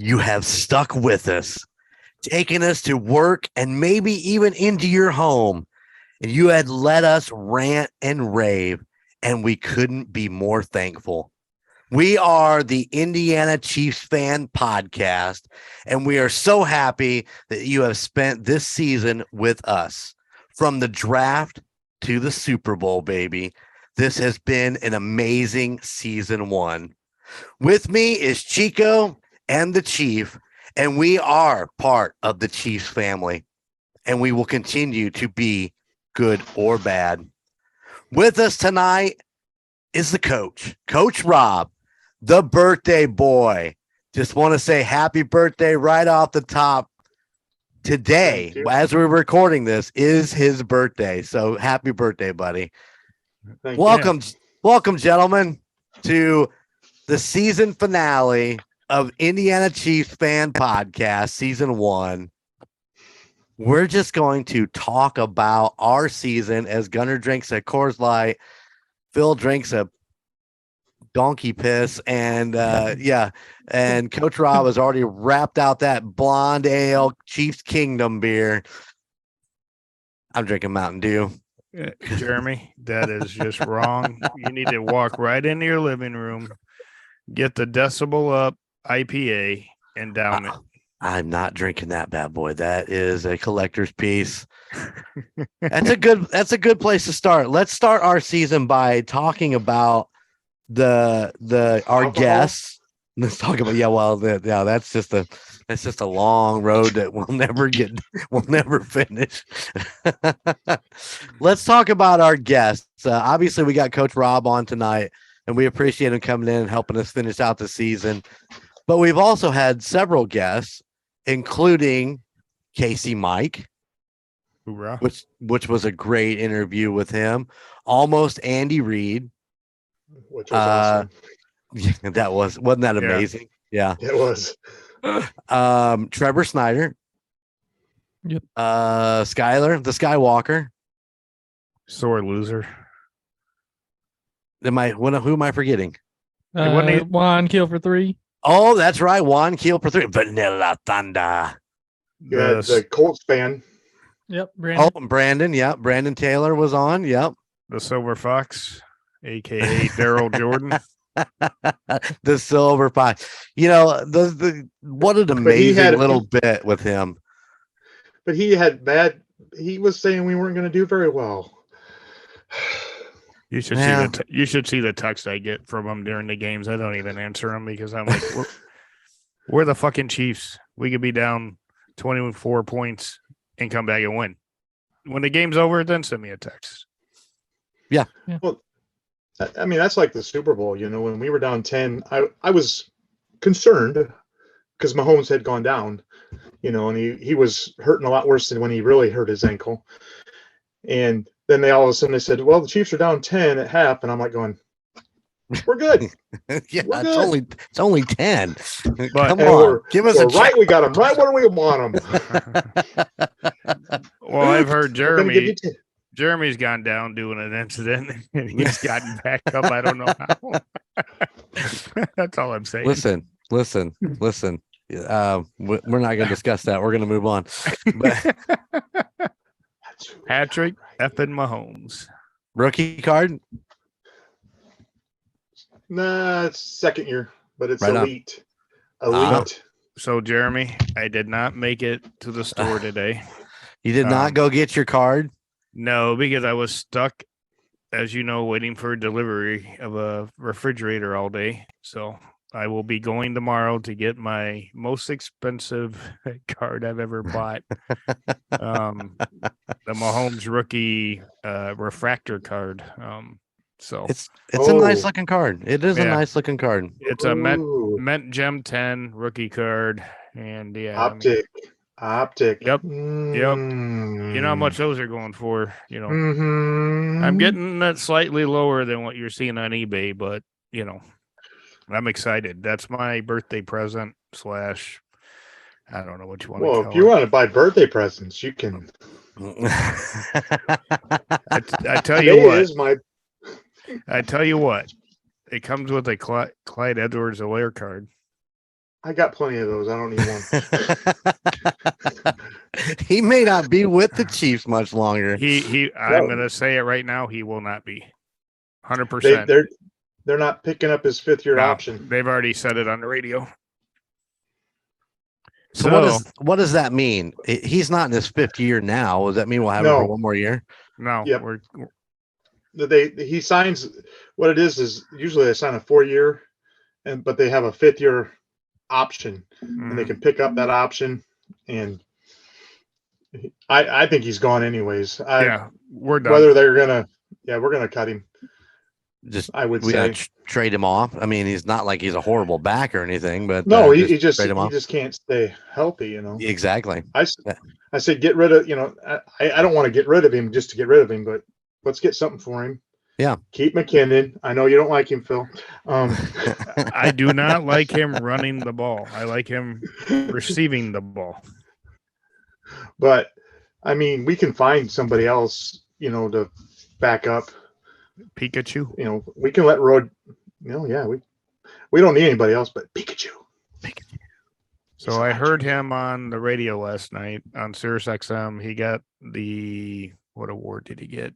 you have stuck with us, taken us to work and maybe even into your home. And you had let us rant and rave, and we couldn't be more thankful. We are the Indiana Chiefs Fan Podcast, and we are so happy that you have spent this season with us. From the draft to the Super Bowl, baby. This has been an amazing season one. With me is Chico and the Chief, and we are part of the Chiefs family, and we will continue to be good or bad. With us tonight is the coach, Coach Rob, the birthday boy. Just want to say happy birthday right off the top. Today, as we're recording this, is his birthday. So happy birthday, buddy. Welcome, gentlemen, to the season finale of Indiana Chiefs Fan Podcast, season one. We're just going to talk about our season as Gunner drinks a Coors Light, Phil drinks a donkey piss, and and Coach Rob has already wrapped out that blonde ale Chiefs Kingdom beer. I'm drinking Mountain Dew. Jeremy, that is just wrong. You need to walk right into your living room, get the Decibel Up IPA, and down it. I'm not drinking that bad boy. That is a collector's piece. That's a good place to start. Let's start our season by talking about our guests. Let's talk about that's just a long road that we'll never finish. Let's talk about our guests. Obviously we got Coach Rob on tonight, and we appreciate him coming in and helping us finish out the season. But we've also had several guests, including Casey Mike, Hoorah. which was a great interview with him. Almost Andy Reid, which was awesome. Yeah, wasn't that amazing? Yeah, it was. Trevor Snyder. Yep. Skyler, the Skywalker. Sore loser. Who am I forgetting? Juan Kill for 3. Oh, that's right. Juan Keel for 3. Vanilla Thunder. Yeah, the Colts fan. Yep. Brandon. Brandon. Yep. Brandon Taylor was on. Yep. The Silver Fox, a.k.a. Daryl Jordan. The Silver Fox. You know, what an amazing little bit with him. But he was saying we weren't going to do very well. You should see the text I get from him during the games. I don't even answer them because I'm like, we're the fucking Chiefs. We could be down 24 points and come back and win. When the game's over, then send me a text. Yeah. Well, I mean, that's like the Super Bowl. You know, when we were down 10, I was concerned because Mahomes had gone down, you know, and he was hurting a lot worse than when he really hurt his ankle. And then all of a sudden they said, well, the Chiefs are down 10 at half. And I'm like going, we're good. Yeah, we're good. It's only 10. But, come on. Give us a right. We got them right where we want them. Well, I've heard Jeremy's gone down doing an incident and he's gotten back up. I don't know how. That's all I'm saying. Listen. We're not going to discuss that. We're going to move on. But Patrick effing Mahomes. Rookie card? Nah, it's second year, but it's right elite. Elite. So, Jeremy, I did not make it to the store today. You did not go get your card? No, because I was stuck, as you know, waiting for a delivery of a refrigerator all day. So I will be going tomorrow to get my most expensive card I've ever bought. The Mahomes rookie refractor card. So it's a nice looking card. It is a nice looking card. It's a Mint Gem 10 rookie card, and Optic. Yep. You know how much those are going for. You know, Mm-hmm. I'm getting that slightly lower than what you're seeing on eBay, but you know, I'm excited. That's my birthday present / I don't know what you want to call it. Well, if you want to buy birthday presents, you can. I tell you what. I tell you what. It comes with a Clyde Edwards-Helaire card. I got plenty of those. I don't need one. He may not be with the Chiefs much longer. I'm going to say it right now. He will not be 100%. They're not picking up his 5th-year option. They've already said it on the radio. So what does that mean? He's not in his 5th year now. Does that mean we'll have him for one more year? No. Yep. He signs. What it is usually they sign a 4-year, but they have a 5th-year option, and they can pick up that option. And I think he's gone anyways. We're done. Whether we're gonna cut him. I would say trade him off. I mean, he's not like he's a horrible back or anything, but no, he just can't stay healthy. You know, exactly. I said get rid of. You know, I don't want to get rid of him just to get rid of him, but let's get something for him. Yeah, keep McKinnon. I know you don't like him, Phil. I do not like him running the ball. I like him receiving the ball. But I mean, we can find somebody else, you know, to back up. Pikachu. You know, we can let Rod. You know, yeah, we don't need anybody else but Pikachu. So I heard him on the radio last night on Sirius XM. He got what award did he get?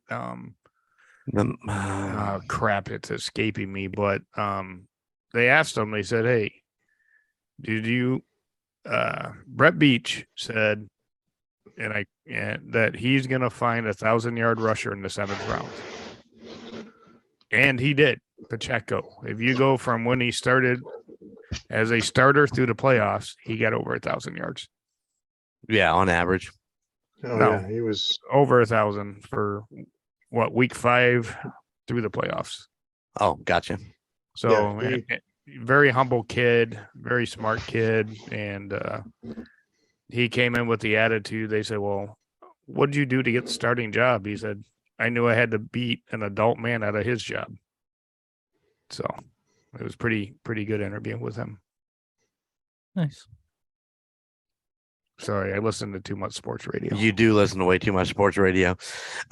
Crap, it's escaping me. But they asked him. They said, "Hey, did you?" Brett Beach said, that he's gonna find 1,000-yard rusher in the 7th round. And he did. Pacheco. If you go from when he started as a starter through the playoffs, he got over 1,000 yards. Yeah, on average. He was over 1,000 for week 5 through the playoffs. Oh, gotcha. So very humble kid, very smart kid, and he came in with the attitude. They said, "Well, what did you do to get the starting job?" He said, "I knew I had to beat an adult man out of his job." So it was pretty good interview with him. Nice. Sorry, I listened to too much sports radio. You do listen to way too much sports radio.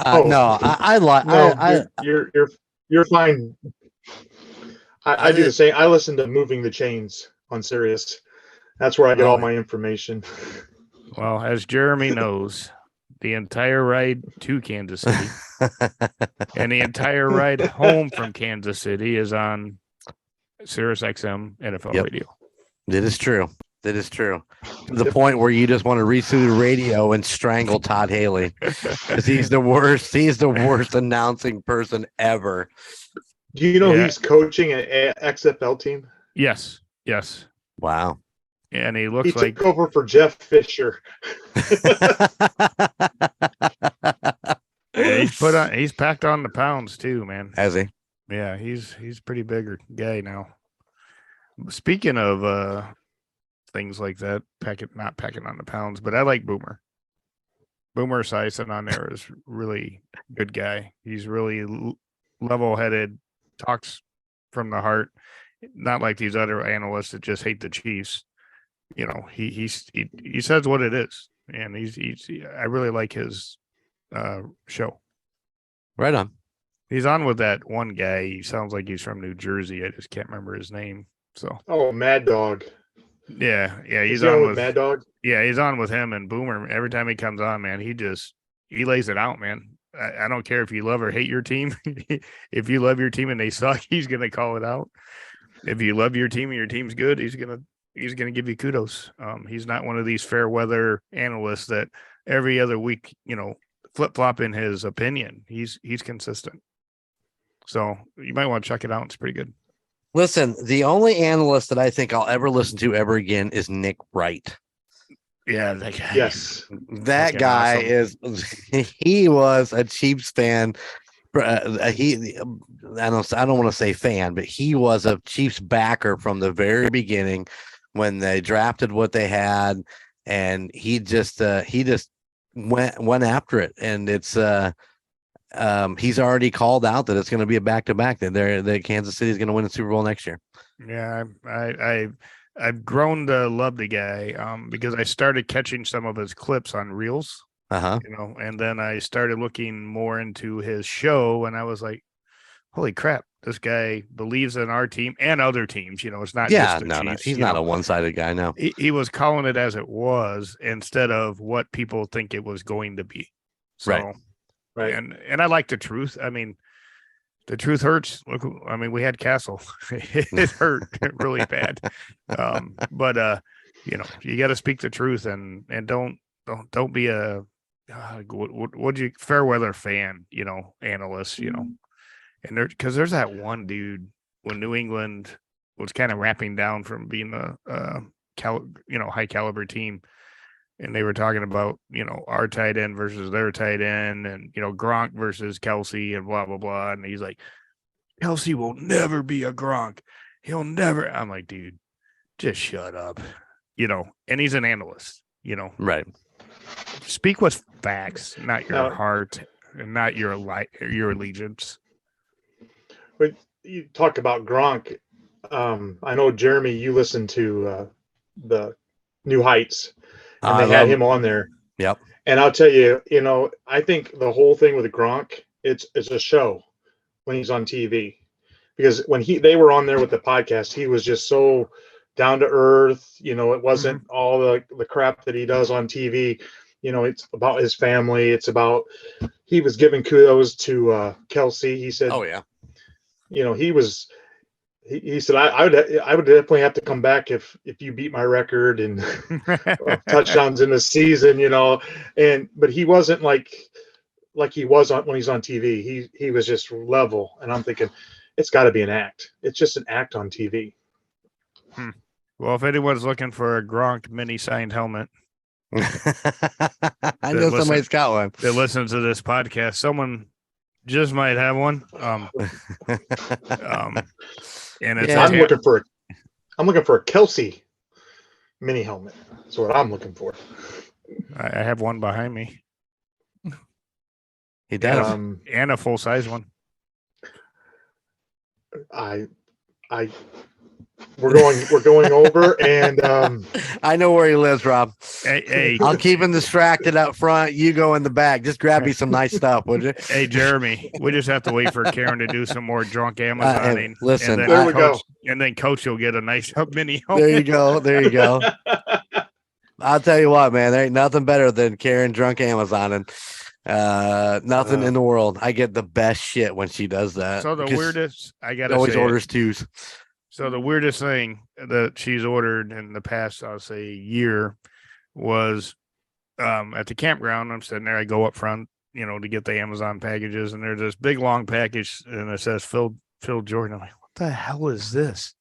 You're fine. I do the same. I listen to Moving the Chains on Sirius. That's where I get all my information. Well, as Jeremy knows, the entire ride to Kansas City and the entire ride home from Kansas City is on Sirius XM NFL radio. That is true. To the point where you just want to resuit the radio and strangle Todd Haley because he's the worst. He's the worst announcing person ever. Do you know he's coaching an XFL team? Yes. Wow. And he took over for Jeff Fisher. He's packed on the pounds too, man. Has he? Yeah, he's pretty bigger guy now. Speaking of things like that, not packing on the pounds, but I like Boomer. Boomer Esiason on there is really good guy. He's really level-headed, talks from the heart, not like these other analysts that just hate the Chiefs. You know, he says what it is, and I really like his show. Right on. He's on with that one guy. He sounds like he's from New Jersey. I just can't remember his name. So. Oh, Mad Dog. Yeah, he's on with Mad Dog. Yeah, he's on with him and Boomer. Every time he comes on, man, he lays it out, man. I don't care if you love or hate your team. If you love your team and they suck, he's gonna call it out. If you love your team and your team's good, he's gonna give you kudos. He's not one of these fair weather analysts that every other week, flip flop in his opinion. He's consistent. So you might want to check it out. It's pretty good. Listen, the only analyst that I think I'll ever listen to ever again is Nick Wright. Yeah, that guy. Yes, that guy awesome. He was a Chiefs fan. I don't want to say fan, but he was a Chiefs backer from the very beginning when they drafted what they had, and he just went after it, and it's he's already called out that it's going to be a back-to-back. That Kansas City is going to win the Super Bowl next year. Yeah, I've grown to love the guy because I started catching some of his clips on Reels. And then I started looking more into his show, and I was like, holy crap, this guy believes in our team and other teams. It's not Yeah, just the no, Chiefs. he's not a one-sided guy. No, he was calling it as it was instead of what people think it was going to be. So, Right. And I like the truth. I mean, the truth hurts. Look, I mean, we had Castle. It hurt really bad. But you got to speak the truth and don't be a what'd you fair weather fan, analyst, and there's that one dude when New England was kind of wrapping down from being a high caliber team. And they were talking about, our tight end versus their tight end and, Gronk versus Kelsey and blah, blah, blah. And he's like, Kelsey will never be a Gronk. He'll never. I'm like, dude, just shut up, and he's an analyst, right. Speak with facts, not your Now- heart and not your allegiance. But you talk about Gronk. I know, Jeremy, you listened to the New Heights, and they had him on there. Yep. And I'll tell you, I think the whole thing with Gronk, it's a show when he's on TV, because when they were on there with the podcast, he was just so down to earth. It wasn't all the crap that he does on TV. It's about his family. It's about, he was giving kudos to Kelsey. He said, Oh yeah. He said, I would definitely have to come back if you beat my record and touchdowns in the season, but he wasn't like he was when he's on TV. He was just level. And I'm thinking, it's got to be an act. It's just an act on TV. Well, if anyone's looking for a Gronk mini signed helmet, I know somebody's got one that listens to this podcast, someone just might have one. And it's I'm looking for a Kelsey mini helmet. That's what I'm looking for. I have one behind me. He does. And a full size one. We're going over, and I know where he lives, Rob. Hey, I'll keep him distracted up front. You go in the back. Just grab me some nice stuff, would you? Hey, Jeremy, we just have to wait for Karen to do some more drunk Amazoning. Listen, and there we go. And then Coach will get a nice mini There helmet. you go. There you go. I'll tell you what, man. There ain't nothing better than Karen drunk Amazoning. Nothing in the world. I get the best shit when she does that. So the weirdest, I got to always say, orders twos. so the weirdest thing that she's ordered in the past, I'll say, year was at the campground. I'm sitting there. I go up front, to get the Amazon packages, and there's this big long package, and it says Phil Jordan. I'm like, what the hell is this?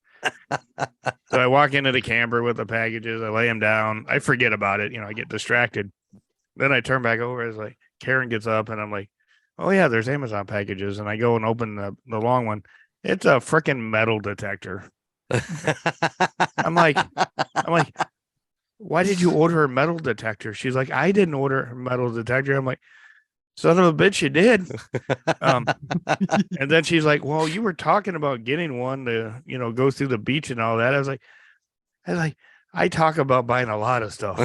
So I walk into the camper with the packages. I lay them down. I forget about it. I get distracted. Then I turn back over. It's like Karen gets up, and I'm like, oh yeah, there's Amazon packages. And I go and open the long one. It's a freaking metal detector. I'm like, why did you order a metal detector? She's like, I didn't order a metal detector. I'm like, son of a bitch, you did. And then she's like, well, you were talking about getting one to, go through the beach and all that. I was like, I talk about buying a lot of stuff.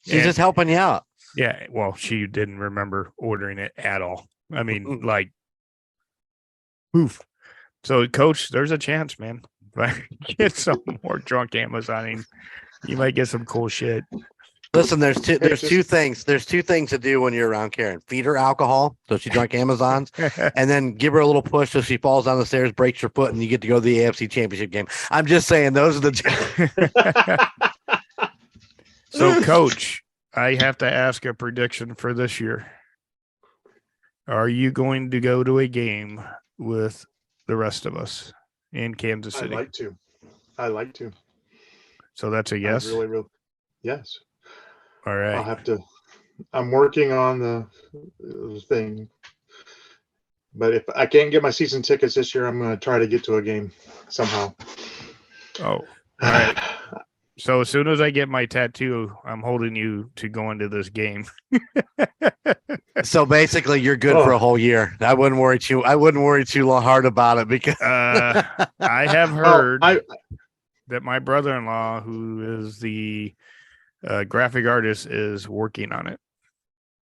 She's just helping you out. Yeah. Well, she didn't remember ordering it at all. I mean, like, oof. So, Coach, there's a chance, man. Get some more drunk Amazoning. You might get some cool shit. Listen, there's two things. There's two things to do when you're around Karen. Feed her alcohol so she drunk Amazons, and then give her a little push so she falls down the stairs, breaks her foot, and you get to go to the AFC Championship game. I'm just saying those are the. So, Coach, I have to ask a prediction for this year. Are you going to go to a game with the rest of us in Kansas City? I like to. So that's a yes? Really, yes. All right. I'll have to. I'm working on the thing. But if I can't get my season tickets this year, I'm going to try to get to a game somehow. Oh, all right. So as soon as I get my tattoo, I'm holding you to go into this game. So basically, you're good for a whole year. I wouldn't worry too hard about it because I have heard that my brother-in-law, who is the graphic artist, is working on it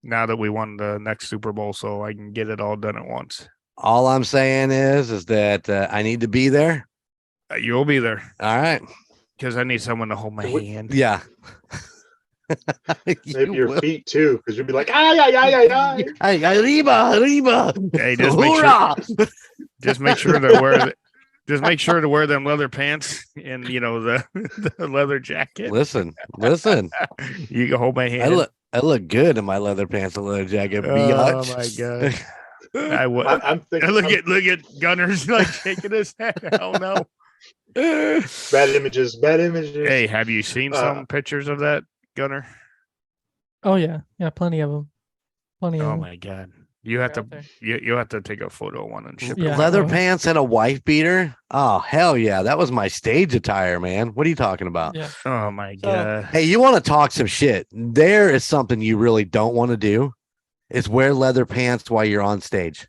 now that we won the next Super Bowl, so I can get it all done at once. All I'm saying is that I need to be there. You'll be there All right. because I need someone to hold my hand. Yeah. Maybe your feet too, because you'll be like, ay, ay, ay, ay, ay. Hey, arriba. Hey, just make sure. Hoorah! Just make sure to wear. Just make sure to wear them leather pants and the leather jacket. Listen. You can hold my hand. I look good in my leather pants and leather jacket. Oh Biatch. my god! I'm thinking, Look at Gunner's like shaking his head. Oh no! bad images. Hey, have you seen some pictures of that, Gunner? Oh yeah, plenty of them. Plenty of Oh them. my god! You have They're to out there. you have to take a photo of one and ship it. Yeah. Leather Oh. pants and a wife beater. Oh hell yeah, that was my stage attire, man. What are you talking about? Yeah. Oh my So- god! Hey, you want to talk some shit? There is something you really don't want to do, is wear leather pants while you're on stage,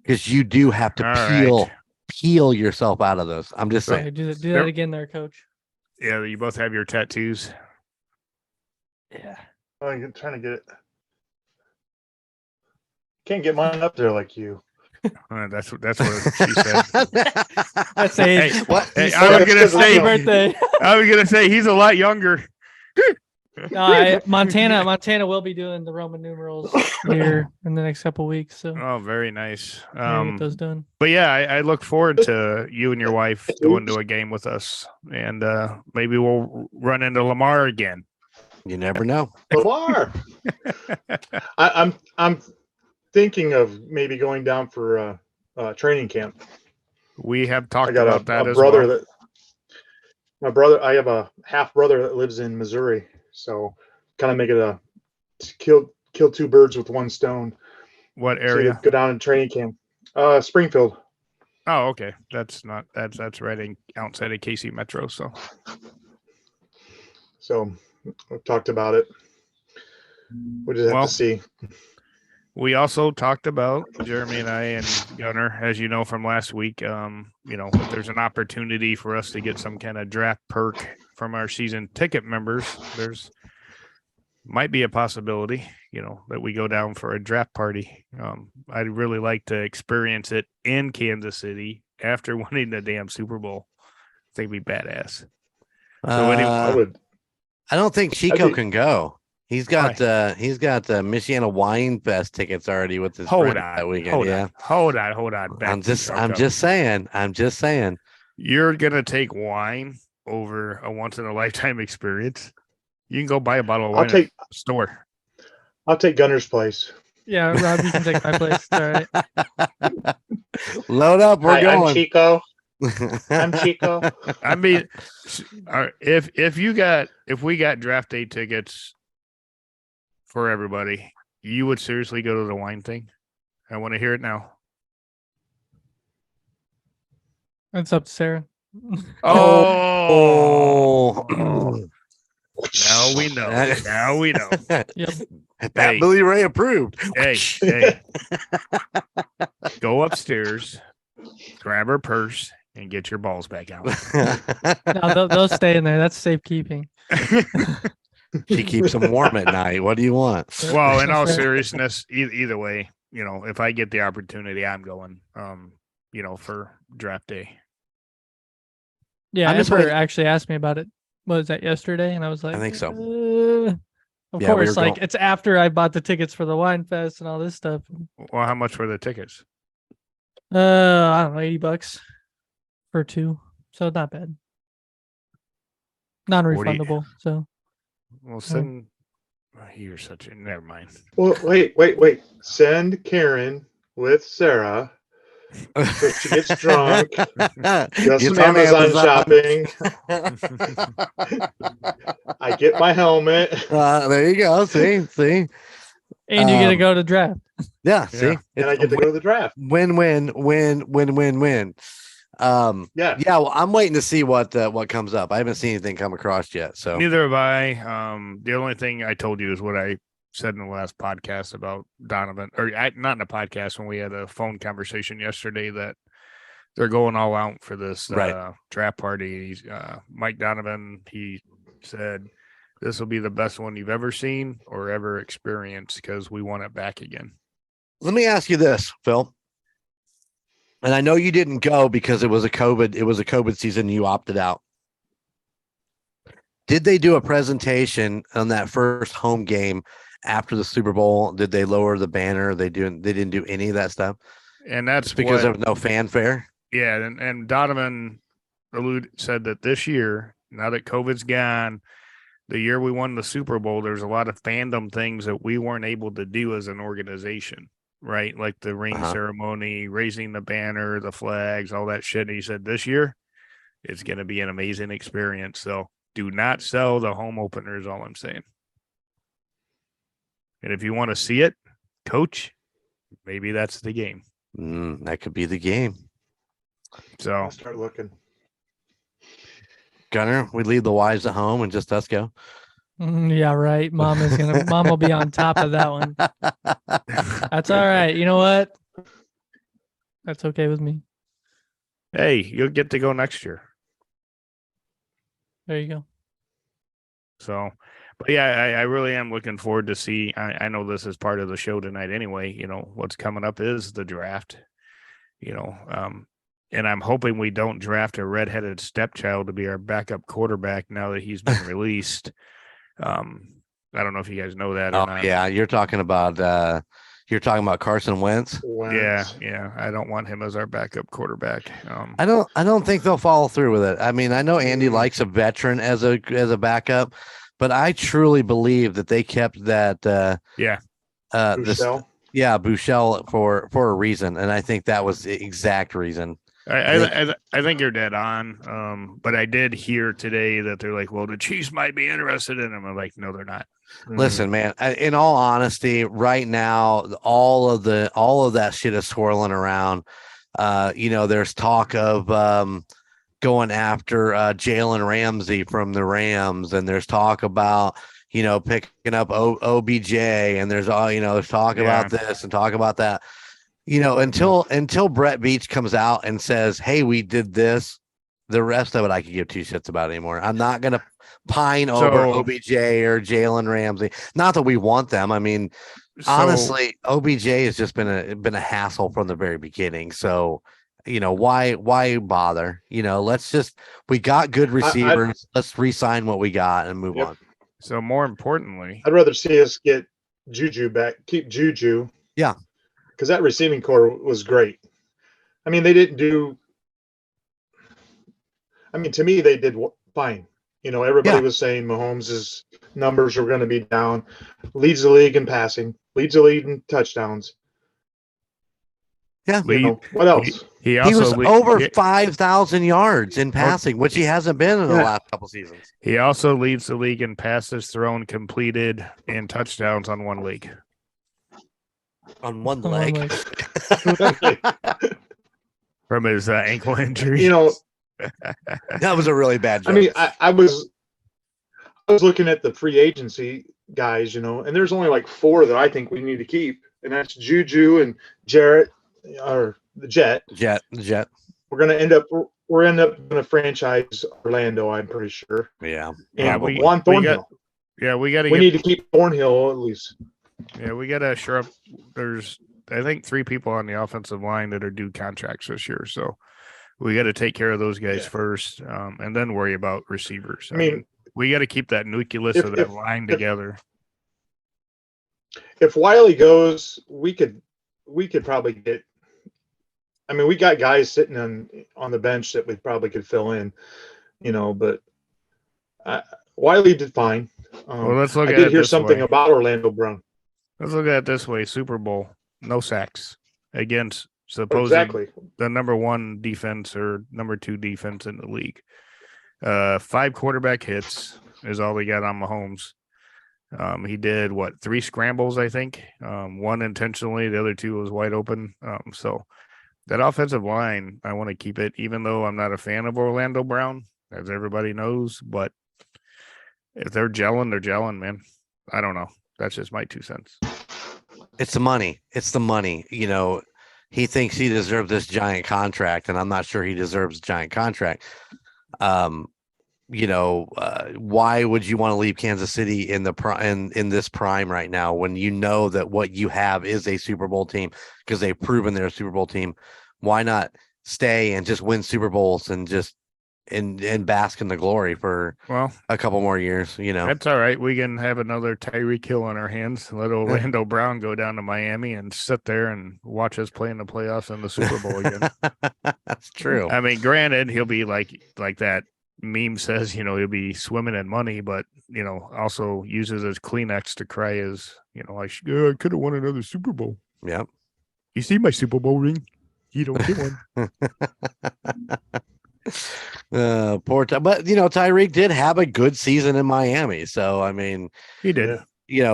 because you do have to All peel yourself out of those. I'm just Sorry, saying. do that There- again there, coach. Yeah, you both have your tattoos. Yeah. Oh, I'm trying to get it. Can't get mine up there like you. That's what she said. That's Hey, age. What? Hey, He I was said- gonna Happy say, Happy birthday. I was gonna say he's a lot younger. No, Montana will be doing the Roman numerals here in the next couple weeks. So Oh, very nice. get those done. But yeah, I look forward to you and your wife going to a game with us, and maybe we'll run into Lamar again. You never know. Lamar. I'm thinking of maybe going down for training camp. We have I talked got about that a as brother well. I have a half brother that lives in Missouri, so kind of make it kill two birds with one stone. What So area? go down and training camp. Springfield. Oh, okay. That's right outside of KC Metro. So we've talked about it. We just have Well, to see. we also talked about Jeremy and I and Gunner, as you know from last week. If there's an opportunity for us to get some kind of draft perk from our season ticket members, there's might be a possibility, that we go down for a draft party. I'd really like to experience it in Kansas City after winning the damn Super Bowl. I think it'd be badass. So anyway, I would. I don't think Chico think- can go. He's got Michiana Wine Fest tickets already with his Hold friend on. that weekend. Hold yeah. on. Hold on. Back I'm the just fuck up. saying. You're gonna take wine over a once in a lifetime experience. You can go buy a bottle of wine at the store. I'll take Gunner's place. Yeah, Rob, you can take my place. It's all right. Load up, we're Hi, going. I'm Chico. I'm Chico. I mean, if we got draft day tickets for everybody, you would seriously go to the wine thing? I want to hear it now. It's up to Sarah. Oh, Oh. now we know. Now we know. Yep. Pat Hey. Billy Ray approved. Hey, go upstairs, grab her purse, and get your balls back out. No, they'll stay in there. That's safekeeping. She keeps them warm at night. What do you want? Well, in all That's right. seriousness, either way, if I get the opportunity, I'm going. For draft day. Yeah, I'm just Emperor waiting- actually asked me about it. What was that yesterday? And I was like, think so. Of Yeah, we course, were like going- it's after I bought the tickets for the wine fest and all this stuff. Well, how much were the tickets? I don't know, $80 for two, so not bad. Non-refundable. So Well, send. You're such a. Never mind. Well, wait. Send Karen with Sarah so she gets drunk. Does some Amazon shopping. I get my helmet. There you go. See. and you get to go to draft. Yeah. See. And I get to go to the draft. Win. Yeah. Well, I'm waiting to see what comes up. I haven't seen anything come across yet. So Neither have I. The only thing I told you is what I said in the last podcast about Donovan, not in a podcast, when we had a phone conversation yesterday, that they're going all out for this Right. draft party. He's, Mike Donovan, he said this will be the best one you've ever seen or ever experienced because we want it back again. let me ask you this, Phil. And I know you didn't go because it was a COVID season. You opted out. Did they do a presentation on that first home game after the Super Bowl? Did they lower the banner? They didn't do any of that stuff. And that's Just because there was no fanfare. Yeah, and Donovan said that this year, now that COVID's gone, the year we won the Super Bowl, there's a lot of fandom things that we weren't able to do as an organization, right? Like the ring ceremony, raising the banner, the flags, all that shit. And he said this year, it's going to be an amazing experience. So do not sell the home opener is all I'm saying. And if you want to see it, coach, maybe that's the game. That could be the game. So I'll start looking. Gunner, we leave the wives at home and just us go. Yeah, right. Mom will be on top of that one. That's all right. You know what? That's okay with me. Hey, you'll get to go next year. There you go. So, but yeah, I really am looking forward to see. I know this is part of the show tonight anyway. You know, what's coming up is the draft, and I'm hoping we don't draft a redheaded stepchild to be our backup quarterback now that he's been released. I don't know if you guys know that. Or not. Yeah, you're talking about Carson Wentz. Yeah. I don't want him as our backup quarterback. I don't think they'll follow through with it. I mean, I know Andy likes a veteran as a backup, but I truly believe that they kept that. Bouchel? Bouchel for a reason, and I think that was the exact reason. I think you're dead on. But I did hear today that they're like, well, the Chiefs might be interested in him. I'm like, no, they're not. Listen, man, in all honesty, right now, all of that shit is swirling around. There's talk of going after Jalen Ramsey from the Rams, and there's talk about picking up OBJ, and there's talk about this and talk about that. Until Brett Beach comes out and says, hey, we did this, the rest of it I could give two shits about anymore. I'm not gonna pine over OBJ or Jalen Ramsey. Not that we want them. I mean, honestly, OBJ has just been a hassle from the very beginning. So, why bother? We got good receivers. Let's re-sign what we got and move on. So more importantly, I'd rather see us get Juju back, keep Juju. Yeah. Because that receiving core was great. I mean, they didn't do. I mean, to me, they did fine. Everybody was saying Mahomes' numbers are going to be down. Leads the league in passing. Leads the league in touchdowns. Yeah. What else? He was over 5,000 yards in passing, which he hasn't been in the last couple seasons. He also leads the league in passes thrown, completed, and touchdowns on one leg. On one leg. From his ankle injury. That was a really bad joke. I mean, I was looking at the free agency guys, and there's only like 4 that I think we need to keep, and that's Juju and Jarrett, or the Jet. Jet. We're end up going to franchise Orlando, I'm pretty sure. Yeah. And Juan Thornhill. We need to keep Thornhill at least. Yeah, we got to sure up. There's, I think, 3 people on the offensive line that are due contracts this year. So we got to take care of those guys first, and then worry about receivers. I mean, we got to keep that nucleus of that line together. If Wiley goes, we could probably get. I mean, we got guys sitting on the bench that we probably could fill in, but Wiley did fine. Well, let's look I at did it hear this something way. about Orlando Brown. Let's look at it this way: Super Bowl, no sacks against supposedly Exactly the number 1 defense or number 2 defense in the league. 5 quarterback hits is all they got on Mahomes. He did 3 scrambles, I think. 1 intentionally, the other 2 was wide open. So that offensive line, I want to keep it, even though I'm not a fan of Orlando Brown, as everybody knows. But if they're gelling, man. I don't know. That's just my 2 cents. It's the money. He thinks he deserves this giant contract, and I'm not sure he deserves a giant contract. Why would you want to leave Kansas City in this prime right now when you know that what you have is a Super Bowl team because they've proven they're a Super Bowl team? why not stay and just win Super Bowls and just and bask in the glory for Well, a couple more years, that's all right. We can have another Tyreek Hill on our hands and let Orlando Brown go down to Miami and sit there and watch us play in the playoffs and the Super Bowl again. That's true. I mean, granted, he'll be like that meme says, he'll be swimming in money, but also uses his Kleenex to cry as, I could have won another Super Bowl. Yep. You see my Super Bowl ring? You don't get one. Poor but Tyreek did have a good season in Miami, so I mean He did.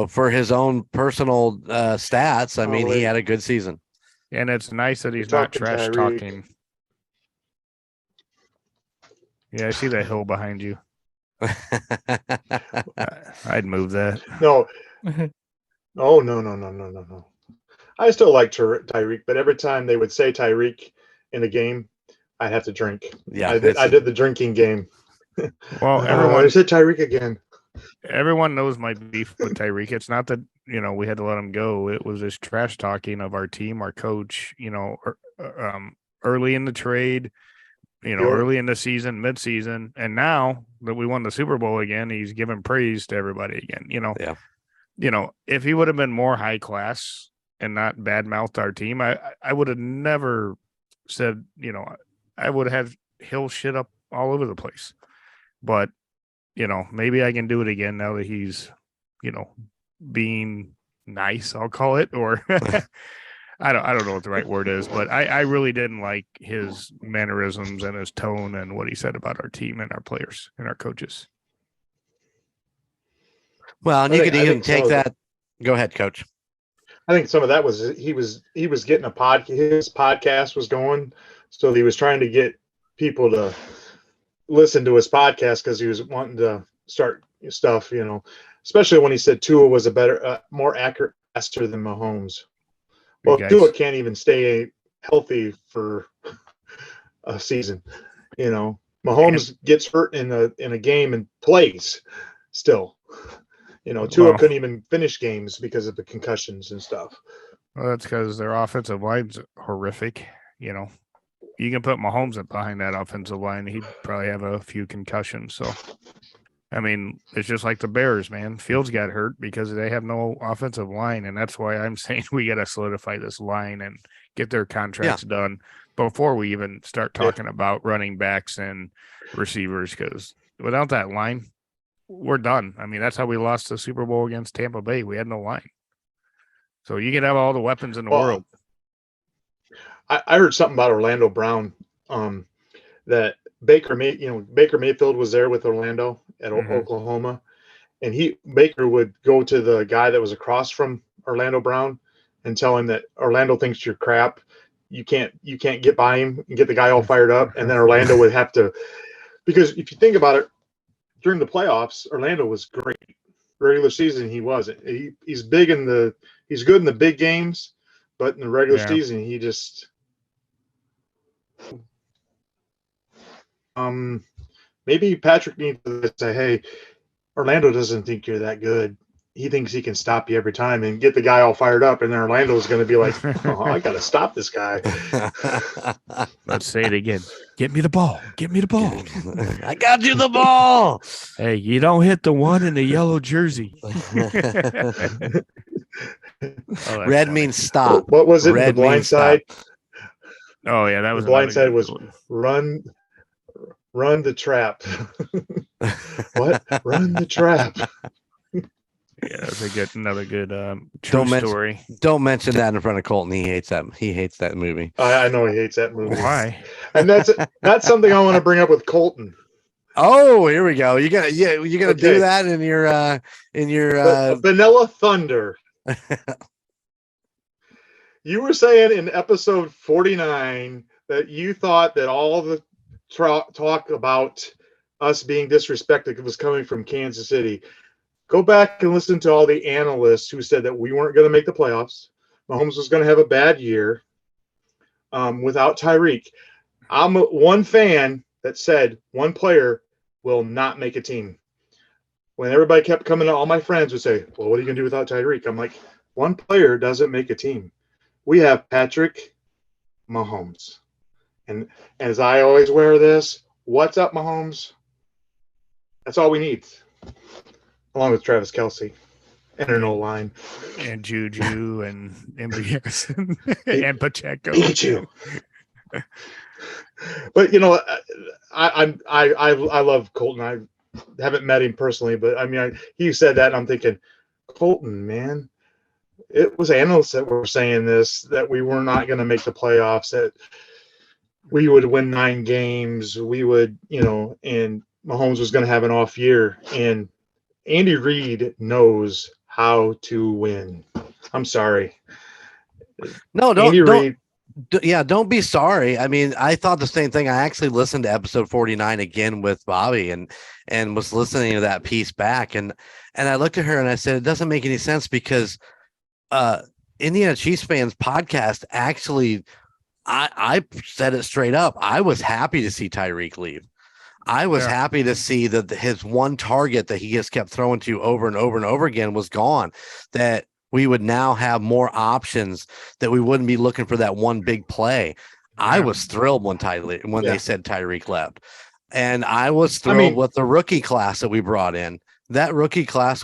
for his own personal stats, I mean he wait. had a good season, and it's nice that he's You're not talking trash Tyreek. talking. Yeah, I see that hill behind you. I'd move that. No. Oh, no. I still like Tyreek, but every time they would say Tyreek in a game, I'd have to drink. Yeah, I did the drinking game. Well, I said Tyreek again. Everyone knows my beef with Tyreek. It's not that, we had to let him go. It was this trash talking of our team, our coach, early in the trade, early in the season, mid-season. And now that we won the Super Bowl again, he's giving praise to everybody again, Yeah. If he would have been more high class and not bad-mouthed our team, I would have never said, I would have Hill shit up all over the place. But, maybe I can do it again now that he's, being nice, I'll call it, or I don't know what the right word is, but I really didn't like his mannerisms and his tone and what he said about our team and our players and our coaches. Well, and you could even take that. Go ahead, Coach. I think some of that was he was getting his podcast was going, so he was trying to get people to listen to his podcast because he was wanting to start stuff, especially when he said Tua was a better, more accurate passer than Mahomes. Well, Tua can't even stay healthy for a season. Mahomes gets hurt in a game and plays still. Tua couldn't even finish games because of the concussions and stuff. Well, that's because their offensive line's horrific. You can put Mahomes behind that offensive line, he'd probably have a few concussions. So, I mean, it's just like the Bears, man. Fields got hurt because they have no offensive line, and that's why I'm saying we got to solidify this line and get their contracts done before we even start talking about running backs and receivers, because without that line, we're done. I mean, that's how we lost the Super Bowl against Tampa Bay. We had no line. So you can have all the weapons in the world. I heard something about Orlando Brown, that Baker Mayfield was there with Orlando at Oklahoma, and Baker would go to the guy that was across from Orlando Brown and tell him that Orlando thinks you're crap. You can't get by him and get the guy all fired up, and then Orlando would have to, because if you think about it, during the playoffs, Orlando was great. Regular season, he wasn't. He's good in the big games, but in the regular season, he just maybe Patrick needs to say, hey, Orlando doesn't think you're that good. He thinks he can stop you every time and get the guy all fired up, and then Orlando's going to be like, oh, I got to stop this guy. Let's say it again. Get me the ball. Get me the ball. I got you the ball. Hey, you don't hit the one in the yellow jersey. Red means stop. What was it? Red the blind side. Oh yeah, that was the blind side was run the trap. What? Run the trap. Yeah, that's another good true story. Don't mention that in front of Colton. He hates that. He hates that movie. I know he hates that movie. Why? And that's something I want to bring up with Colton. Oh, here we go. You gonna do that in your Vanilla Thunder. You were saying in episode 49 that you thought that all the talk about us being disrespected was coming from Kansas City. Go back and listen to all the analysts who said that we weren't going to make the playoffs. Mahomes was going to have a bad year without Tyreek. I'm one fan that said one player will not make a team. When everybody kept coming, all my friends would say, well, what are you going to do without Tyreek? I'm like, one player doesn't make a team. We have Patrick, Mahomes. And as I always wear this, what's up, Mahomes? That's all we need. Along with Travis Kelce and an O-line. And Juju and MVS and Pacheco. Pikachu. But you know, I love Colton. I haven't met him personally, but I mean, he said that, and I'm thinking, Colton, man, it was analysts that were saying this, that we were not going to make the playoffs, that we would win 9 games, we would, you know, and Mahomes was going to have an off year, and Andy Reid knows how to win. I'm sorry. No, Andy Reid. Don't be sorry. I mean, I thought the same thing. I actually listened to episode 49 again with Bobby and was listening to that piece back. And I looked at her and I said, it doesn't make any sense because Indiana Chiefs fans podcast, actually, I said it straight up. I was happy to see Tyreek leave. I was happy to see that his one target that he just kept throwing to you over and over and over again was gone, that we would now have more options, that we wouldn't be looking for that one big play. I was thrilled when they said Tyreek left. And I was thrilled with the rookie class that we brought in. That rookie class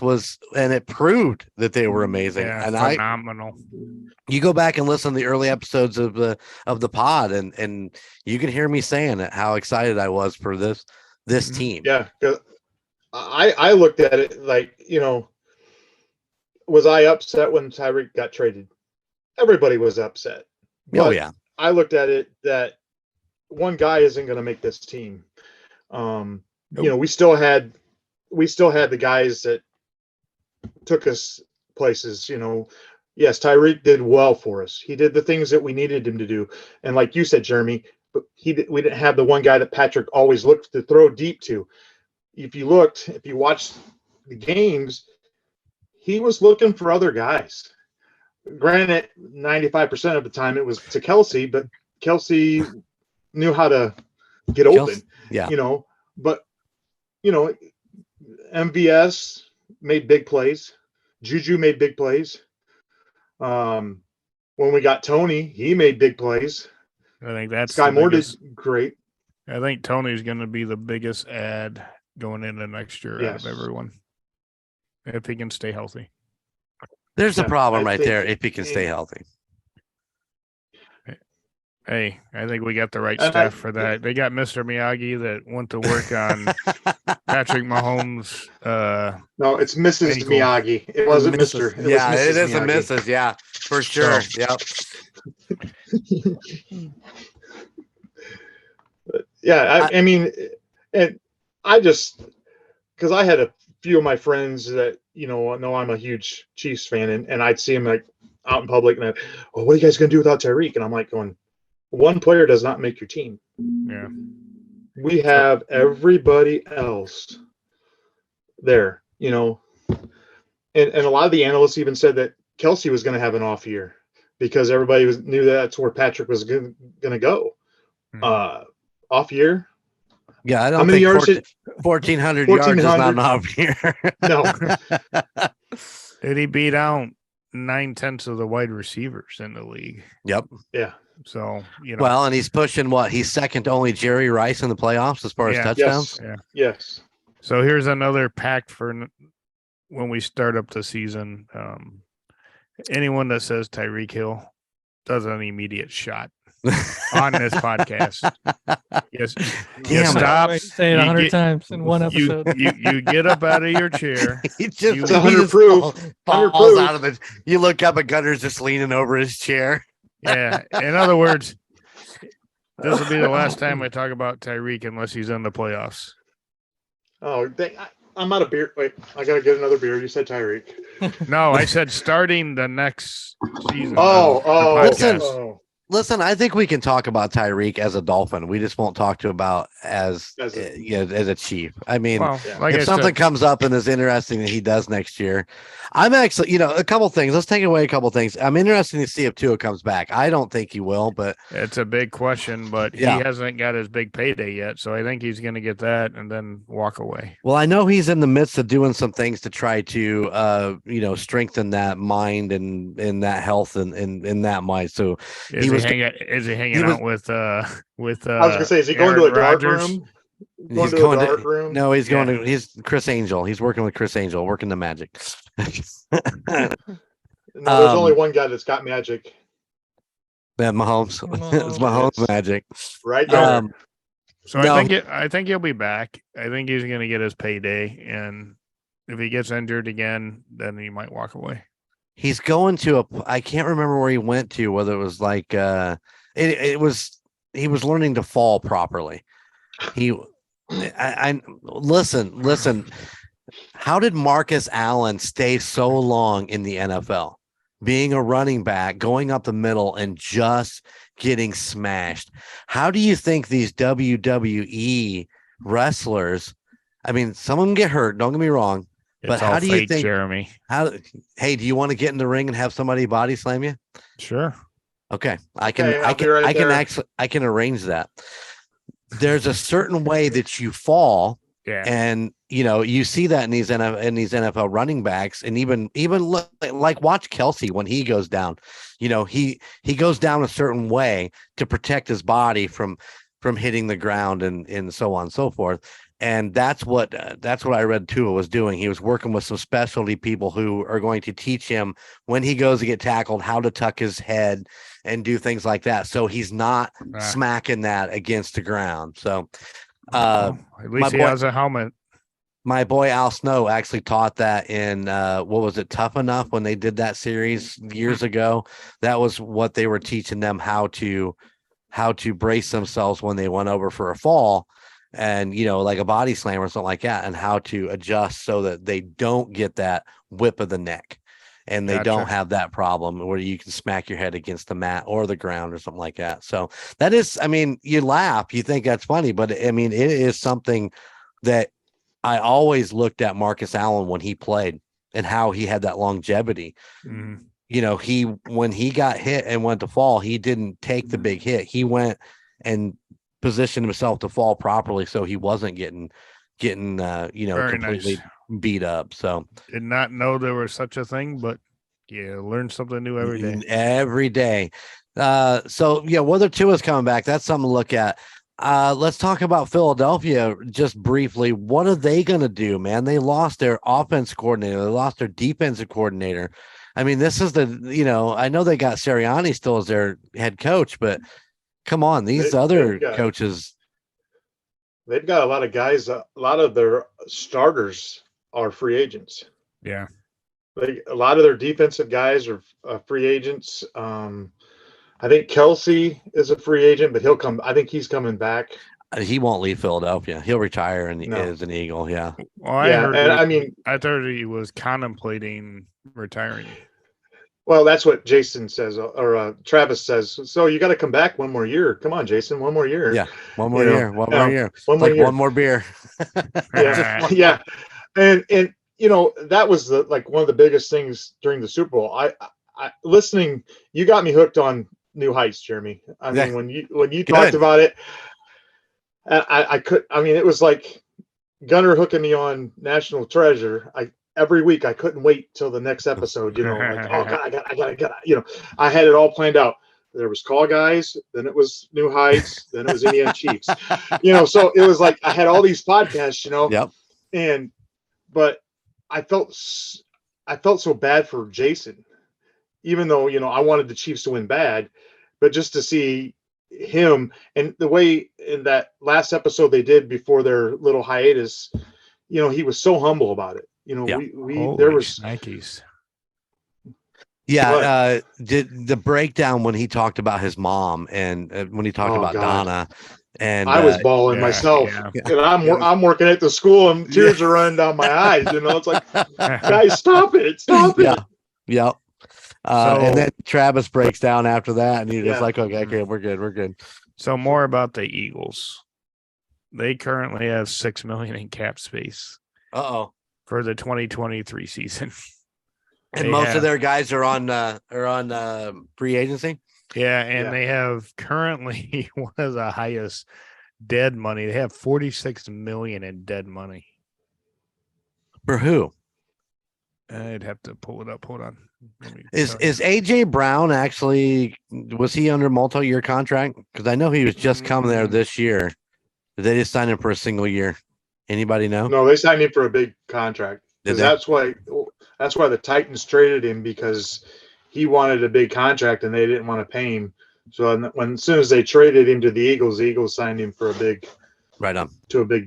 and it proved that they were amazing. Yeah, and phenomenal. You go back and listen to the early episodes of the pod, and you can hear me saying it, how excited I was for this team. Yeah. I looked at it like, you know, was I upset when Tyreek got traded? Everybody was upset. Oh yeah. I looked at it that one guy isn't going to make this team. You know, we still had the guys that took us places. You know, yes, Tyreek did well for us. He did the things that we needed him to do. And like you said, Jeremy, but we didn't have the one guy that Patrick always looked to throw deep to. If you watched the games, he was looking for other guys. Granted, 95% of the time it was to Kelce, but Kelce knew how to get open. Yeah. You know, but you know, MVS made big plays. Juju made big plays. When we got Tony, he made big plays. I think that's Sky Moore did great. I think Tony's going to be the biggest ad going into next year out of everyone, if he can stay healthy. There's a problem right there if he can stay healthy. Hey, I think we got the right staff for that. They got Mr. Miyagi that went to work on Patrick Mahomes. No, it's Mrs. Ankle. Miyagi. It wasn't Mr. It is a Mrs. Yeah, for sure. Yep. Yeah, I mean, and I just, because I had a few of my friends that, you know I'm a huge Chiefs fan, and I'd see them like out in public, and what are you guys going to do without Tyreek? And I'm like going, one player does not make your team. Yeah. We have everybody else there, you know. And a lot of the analysts even said that Kelce was going to have an off year because everybody knew that's where Patrick was going to go. Off year. Yeah, I don't think 1,400 yards is not an off year. No. Did he beat out 9/10 of the wide receivers in the league? Yep. Yeah. So, you know. Well, and he's pushing he's second to only Jerry Rice in the playoffs as far as touchdowns. Yes. So here's another pact for when we start up the season. Anyone that says Tyreek Hill does an immediate shot on this podcast. Yes. You stop. Say it 100 times in one episode. You get up out of your chair. He just 100 proof. Falls out of it. You look up and Gunner's just leaning over his chair. Yeah. In other words, this will be the last time I talk about Tyreek unless he's in the playoffs. Oh, I'm out of beer. Wait, I got to get another beer. You said Tyreek. No, I said starting the next season. Listen, I think we can talk about Tyreek as a Dolphin. We just won't talk to about as a Chief. I mean, if something comes up and is interesting that he does next year, I'm actually, a couple things. Let's take away a couple things. I'm interested to see if Tua comes back. I don't think he will, but it's a big question. But he hasn't got his big payday yet, so I think he's going to get that and then walk away. Well, I know he's in the midst of doing some things to try to, strengthen that mind and that health and in that mind. So he was is he hanging he was- out with I was gonna say, is he going Aaron to a dark Rodgers? room? he's to going a dark to room? no, he's going Yeah. to he's Chris Angel. He's working with Chris Angel, working the magic. No, there's only Um, one guy that's got magic Yeah, Mahomes. It's Mahomes Yes. magic. right there. So No, I think he'll be back. I think he's going to get his payday, and if he gets injured again, then he might walk away. he's going to I can't remember where he went to, whether it was like it was he was learning to fall properly. I listen. How did Marcus Allen stay so long in the NFL? Being a running back, going up the middle and just getting smashed. How do you think these WWE wrestlers, I mean, some of them get hurt, don't get me wrong, but It's how all do you fake, think Jeremy? hey, do you want to get in the ring and have somebody body slam you? Sure. Okay. Okay, I'll be right there. I can arrange that. There's a certain way that you fall. Yeah. And you see that in these NFL running backs, and even look, like watch Kelsey when he goes down. He goes down a certain way to protect his body from hitting the ground and so on and so forth. And that's what I read Tua was doing. He was working with some specialty people who are going to teach him when he goes to get tackled how to tuck his head and do things like that, so he's not smacking that against the ground. So. At least he has a helmet. My boy Al Snow actually taught that in what was it, Tough Enough, when they did that series years ago. That was what they were teaching them, how to brace themselves when they went over for a fall, and like a body slam or something like that, and how to adjust so that they don't get that whip of the neck. And they don't have that problem where you can smack your head against the mat or the ground or something like that. So that is, I mean, you laugh, you think that's funny, but I mean, it is something that I always looked at Marcus Allen when he played and how he had that longevity. Mm-hmm. When he got hit and went to fall, he didn't take the big hit. He went and positioned himself to fall properly, so he wasn't getting Very completely nice. beat up. So Did not know there was such a thing, but learn something new every day. Every day. So whether Tua's coming back, that's something to look at. Let's talk about Philadelphia just briefly. What are they going to do, man? They lost their offense coordinator. They lost their defensive coordinator. I mean, this is I know they got Sirianni still as their head coach, but come on, these other coaches. They've got a lot of guys. A lot of their starters are free agents. Yeah. A lot of their defensive guys are free agents. I think Kelsey is a free agent, but he'll come. I think he's coming back. He won't leave Philadelphia. He'll retire as an Eagle. Yeah. Well, I thought he was contemplating retiring. Well, that's what Jason says, or Travis says. So you got to come back one more year. Come on, Jason, one more year. Yeah, one more year. One more year. One more beer. Yeah. And that was one of the biggest things during the Super Bowl. I listening, you got me hooked on New Heights, Jeremy. I mean, when you talked about it, it was like Gunner hooking me on National Treasure. Every week I couldn't wait till the next episode, like, oh God, I got, I had it all planned out. There was Call Guys, then it was New Heights, then it was Indiana Chiefs, so it was like I had all these podcasts, Yep. But I felt so bad for Jason, even though, I wanted the Chiefs to win bad, but just to see him and the way in that last episode they did before their little hiatus, he was so humble about it. There was Nikes. Yeah, did the breakdown when he talked about his mom and when he talked about God. Donna, and I was bawling myself, and I'm working at the school, and tears are running down my eyes. It's like, guys, stop it! Yeah. And then Travis breaks down after that, and you're just like, okay, we're good. So more about the Eagles. They currently have $6 million in cap space. For the 2023 season. And most of their guys are on free agency. Yeah, and they have currently one of the highest dead money. They have $46 million in dead money. For who? I'd have to pull it up. Hold on. Is AJ Brown actually, was he under multi-year contract? Because I know he was just coming there this year. Did they just sign him for a single year? Anybody know? No, they signed him for a big contract. Did Because they? that's why the Titans traded him, because he wanted a big contract and they didn't want to pay him. So as soon as they traded him to the Eagles signed him for a big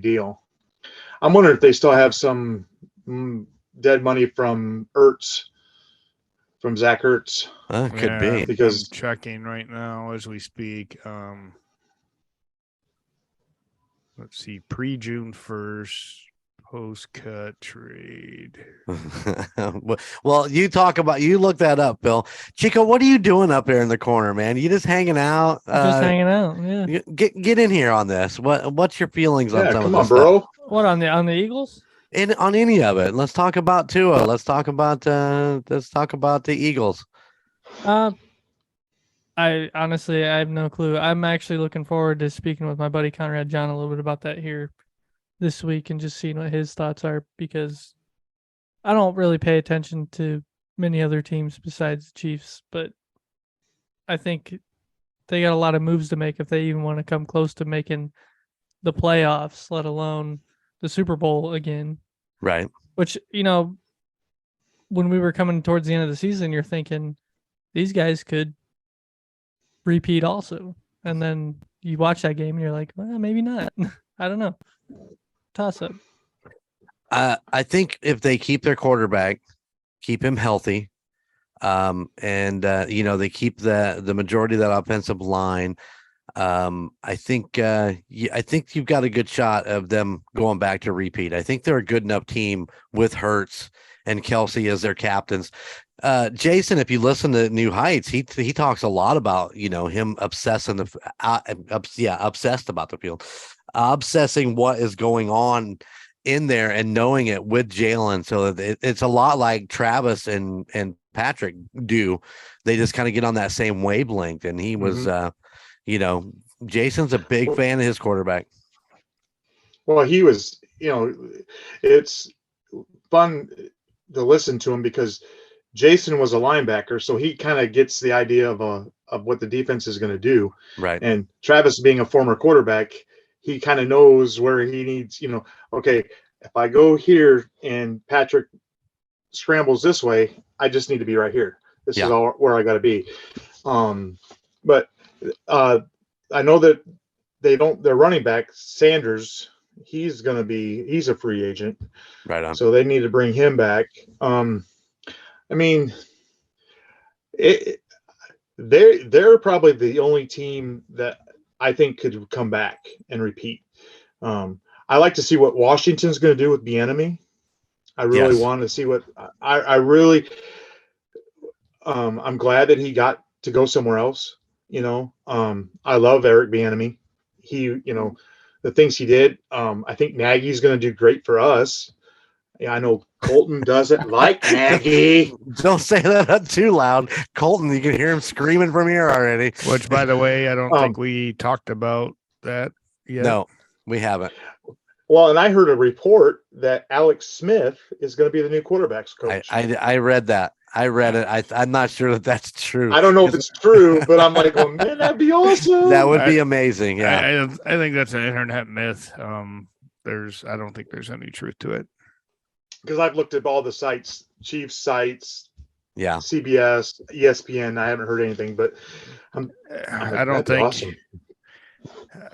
deal. I'm wondering if they still have some dead money from Zach Ertz. Could be. Because I'm checking right now as we speak. Let's see, pre-June 1st, post-cut trade. Well, you look that up, Bill. Chico, what are you doing up there in the corner, man? You just hanging out? Just hanging out. Yeah. Get in here on this. What's your feelings on some of this bro. stuff? What on the Eagles? On any of it. Let's talk about Tua. Let's talk about the Eagles. I honestly have no clue. I'm actually looking forward to speaking with my buddy Conrad John a little bit about that here this week and just seeing what his thoughts are, because I don't really pay attention to many other teams besides the Chiefs, but I think they got a lot of moves to make if they even want to come close to making the playoffs, let alone the Super Bowl again. Right. Which, when we were coming towards the end of the season, you're thinking these guys could repeat also. And then you watch that game and you're like, well, maybe not. I don't know. Toss up. I think if they keep their quarterback, keep him healthy, and they keep the majority of that offensive line, I think you've got a good shot of them going back to repeat. I think they're a good enough team with Hurts and Kelsey as their captains. Jason, if you listen to New Heights, he talks a lot about him obsessed about the field, obsessing what is going on in there and knowing it with Jalen. So it's a lot like Travis and Patrick do. They just kind of get on that same wavelength. And he was, Jason's a big fan of his quarterback. Well, he was, it's fun to listen to him because Jason was a linebacker, so he kind of gets the idea of what the defense is going to do. Right. And Travis, being a former quarterback, he kind of knows where he needs, okay, if I go here and Patrick scrambles this way, I just need to be right here. This is all where I got to be. But I know that their running back, Sanders, he's a free agent. Right on. So they need to bring him back. They're probably the only team that I think could come back and repeat. I like to see what Washington's going to do with Bieniemy. I really want to see what I really. I'm glad that he got to go somewhere else. I love Eric Bieniemy. He, the things he did. I think Nagy's going to do great for us. Yeah, I know Colton doesn't like Nagy. Don't say that up too loud. Colton, you can hear him screaming from here already. Which, by the way, I don't think we talked about that yet. No, we haven't. Well, and I heard a report that Alex Smith is going to be the new quarterback's coach. I read that. I read it. I'm not sure that that's true. I don't know if it's true, but I'm like, oh, man, that'd be awesome. That would be amazing. Yeah. I think that's an internet myth. I don't think there's any truth to it. Because I've looked at all the sites, Chiefs sites, CBS, ESPN. I haven't heard anything, but I don't think. Awesome.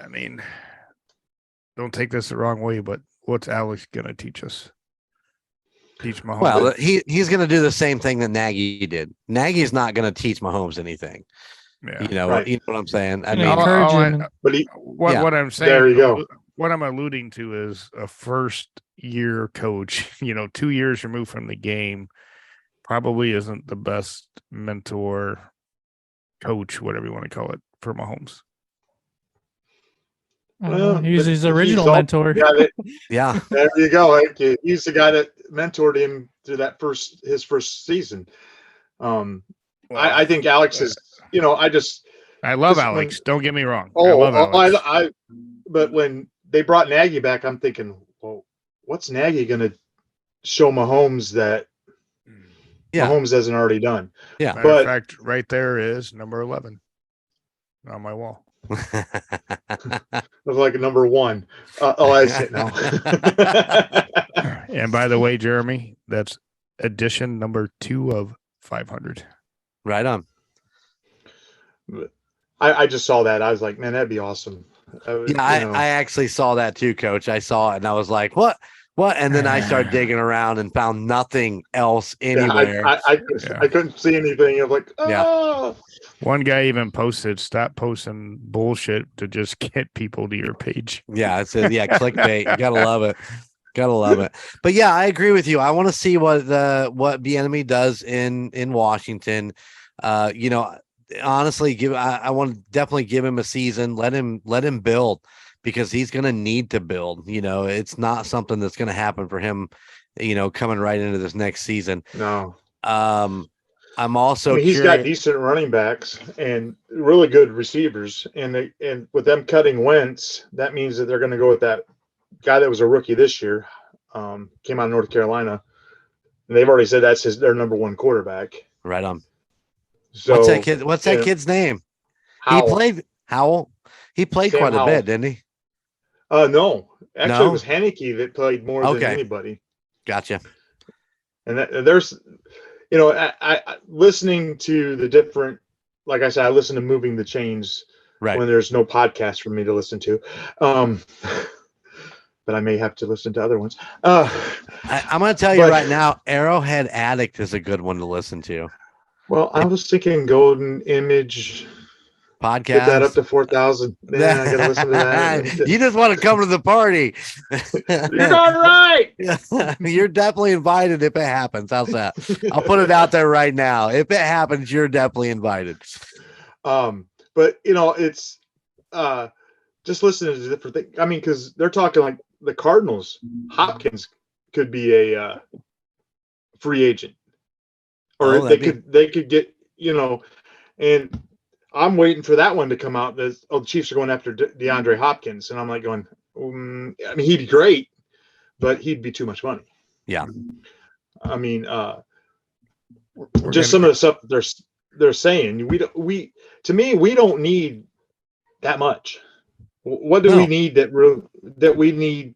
I mean, don't take this the wrong way, but what's Alex going to teach us? Teach Mahomes. Well, he's going to do the same thing that Nagy did. Nagy's not going to teach Mahomes anything. Yeah, you know what I'm saying. I mean, what I'm saying. There you go. What I'm alluding to is a first-year coach, 2 years removed from the game, probably isn't the best mentor, coach, whatever you want to call it, for Mahomes. He's his original mentor. Yeah. There you go. He's the guy that mentored him through his first season. I think Alex is, I love Alex. Don't get me wrong. But when they brought Nagy back, I'm thinking, well, what's Nagy going to show Mahomes that Yeah. Mahomes hasn't already done. Yeah. Matter But- of fact, right there is number 11 on my wall. Of like number 1. I see it now. And by the way, Jeremy, that's edition number 2 of 500. Right on. I just saw that. I was like, man, that'd be awesome. Yeah, I actually saw that too, Coach. I saw it and I was like, what? And then I started digging around and found nothing else anywhere. I couldn't see anything. I was like, Yeah. oh. One guy even posted, stop posting bullshit to just get people to your page. Yeah, it's clickbait. You gotta love it. Gotta love it. But yeah, I agree with you. I want to see what the enemy does in Washington. Honestly, I want to definitely give him a season. Let him build, because he's gonna need to build. It's not something that's gonna happen for him, coming right into this next season. No. I'm also he's got decent running backs and really good receivers, and with them cutting Wentz, that means that they're going to go with that guy that was a rookie this year, came out of North Carolina, and they've already said that's their number 1 quarterback. Right on. So What's that kid's name? Howell. He played Sam quite Howell. a bit, didn't he? No, actually, No? it was Haneke that played more than anybody. Gotcha. And there's, I listening to the different, like I said, I listen to Moving the Chains Right. when there's no podcast for me to listen to. But I may have to listen to other ones. I'm going to tell you right now, Arrowhead Addict is a good one to listen to. Well, I was thinking Golden Image. Podcast. Get that up to 4,000. Man, I gotta listen to that. You just want to come to the party. You're not right. You're definitely invited if it happens. How's that? I'll put it out there right now. If it happens, you're definitely invited. But it's just listening to different things. I mean, because they're talking like the Cardinals. Hopkins could be a free agent, or they could get and I'm waiting for that one to come out. The Chiefs are going after DeAndre Hopkins, and I'm like going, I mean, he'd be great, but he'd be too much money. Yeah. I mean, some of the stuff they're saying, to me, we don't need that much. What do we need that we need?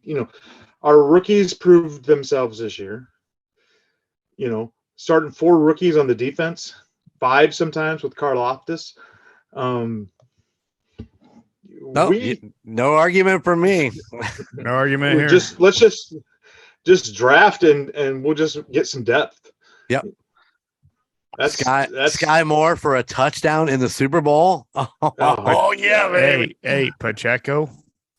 Our rookies proved themselves this year. Starting 4 rookies on the defense, 5 sometimes with Karlaftis. No argument for me. No argument here. Let's just draft and we'll just get some depth. Yep. That's Sky Moore for a touchdown in the Super Bowl. Oh yeah, baby. Hey, Pacheco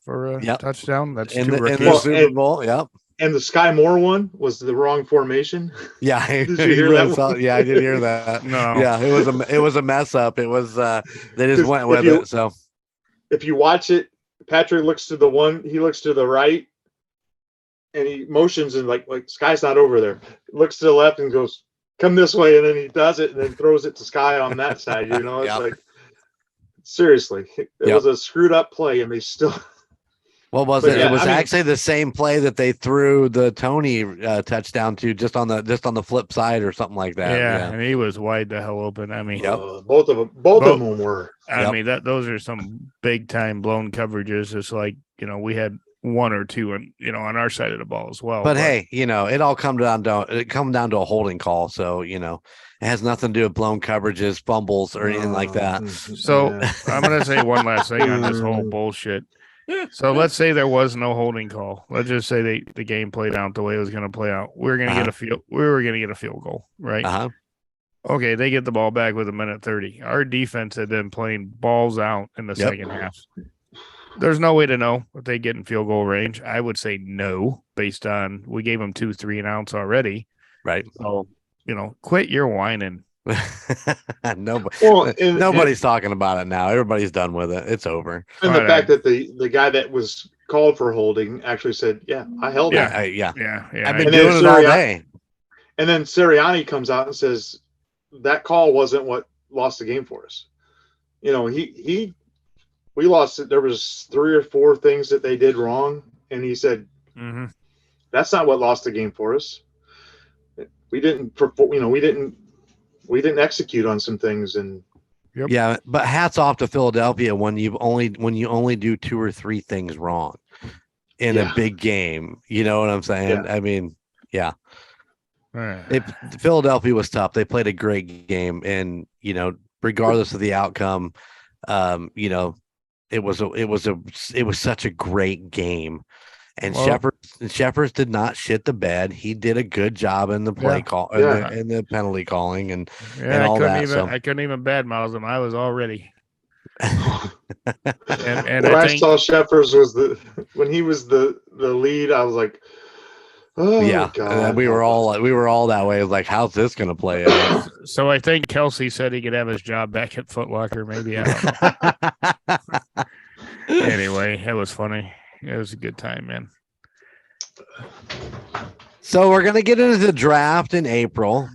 for a touchdown. That's in 2 rookies. in the Super Bowl. Yep. And the Sky Moore one was the wrong formation. Yeah, did you hear that? Yeah, I did hear that. No. Yeah, it was a mess up. It was they just went with it. So if you watch it, Patrick looks to he looks to the right, and he motions and like Sky's not over there. Looks to the left and goes, "Come this way," and then he does it and then throws it to Sky on that side. It's like, seriously, it was a screwed up play, and they still. What was it? It was actually the same play that they threw the Tony touchdown to, just on the flip side or something like that. Yeah, and he was wide the hell open. I mean, both of them were. I mean, those are some big time blown coverages. It's like we had 1 or 2 on our side of the ball as well. But hey, it all come down to a holding call. So it has nothing to do with blown coverages, fumbles, or anything like that. So I'm gonna say one last thing on this whole bullshit. So let's say there was no holding call. Let's just say the game played out the way it was going to play out. We were going to get a field goal, right? Okay, they get the ball back with 1:30. Our defense had been playing balls out in the second half. There's no way to know if they get in field goal range. I would say no, based on we gave them 2 3-and-outs already. Right. So quit your whining. Nobody's talking about it now. Everybody's done with it. It's over. And the fact that the guy that was called for holding actually said, "Yeah, I held it." Yeah. I've been And doing it all day. And then Sirianni comes out and says that call wasn't what lost the game for us. We lost it. There was 3 or 4 things that they did wrong, and he said, "That's not what lost the game for us." we didn't execute on some things, and Yep. Yeah, but hats off to Philadelphia when you only do 2 or 3 things wrong in a Yeah. big game. You know what I'm saying? Yeah. I mean, yeah. Uh, Philadelphia was tough. They played a great game, and regardless of the outcome, it was such a great game. And Well- Shepard did not shit the bed. He did a good job in the play call in the penalty calling and yeah, all that. I couldn't even badmouth him. I was all ready. and when I I think saw Shepherds when he was the lead, I was like, oh yeah, God, we were all that way. Like, how's this going to play out? so. I think Kelsey said he could have his job back at Foot Locker. Maybe, I don't know. Anyway, it was funny. It was a good time, man. So we're gonna get into the draft in April.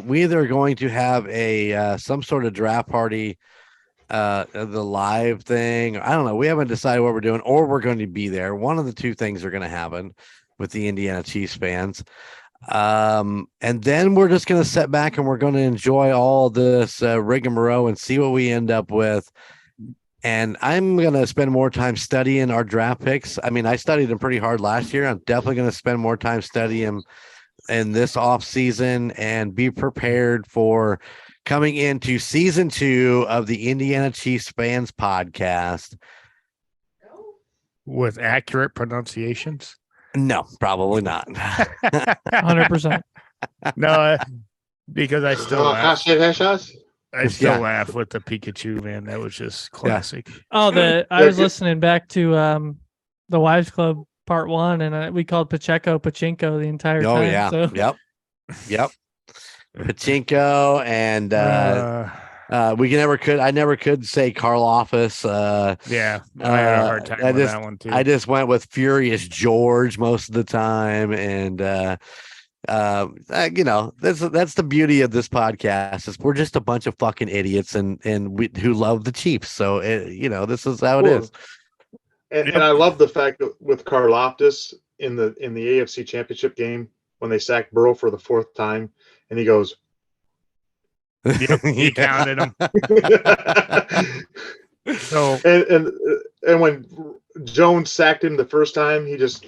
We either going to have a some sort of draft party, the live thing. I don't know. We haven't decided what we're doing, or we're going to be there. One of the two things are going to happen with the Indiana Chiefs fans. And then we're just going to sit back and we're going to enjoy all this rigmarole and see what we end up with. And I'm going to spend more time studying our draft picks. I mean, I studied them pretty hard last year. I'm definitely going to spend more time studying in this off season and be prepared for coming into season 2 of the Indiana Chiefs Fans podcast. With accurate pronunciations? No, probably not. 100%. No, because I still laugh. I still Yeah. laugh with the Pikachu, man. That was just classic. Oh, I was listening back to the Wives Club Part 1, and we called Pacheco Pachinko the entire Oh time. yeah, So. yep. Pachinko and I never could say Carl Office. Yeah, I had a hard time with that one too. I just went with Furious George most of the time, and that's the beauty of this podcast is we're just a bunch of fucking idiots and who love the Chiefs. So this is how it is. And I love the fact that with Karloftis in the AFC Championship game when they sacked Burrow for the 4th time, and he goes, Yep, he counted them. So and when Jones sacked him the first time, he just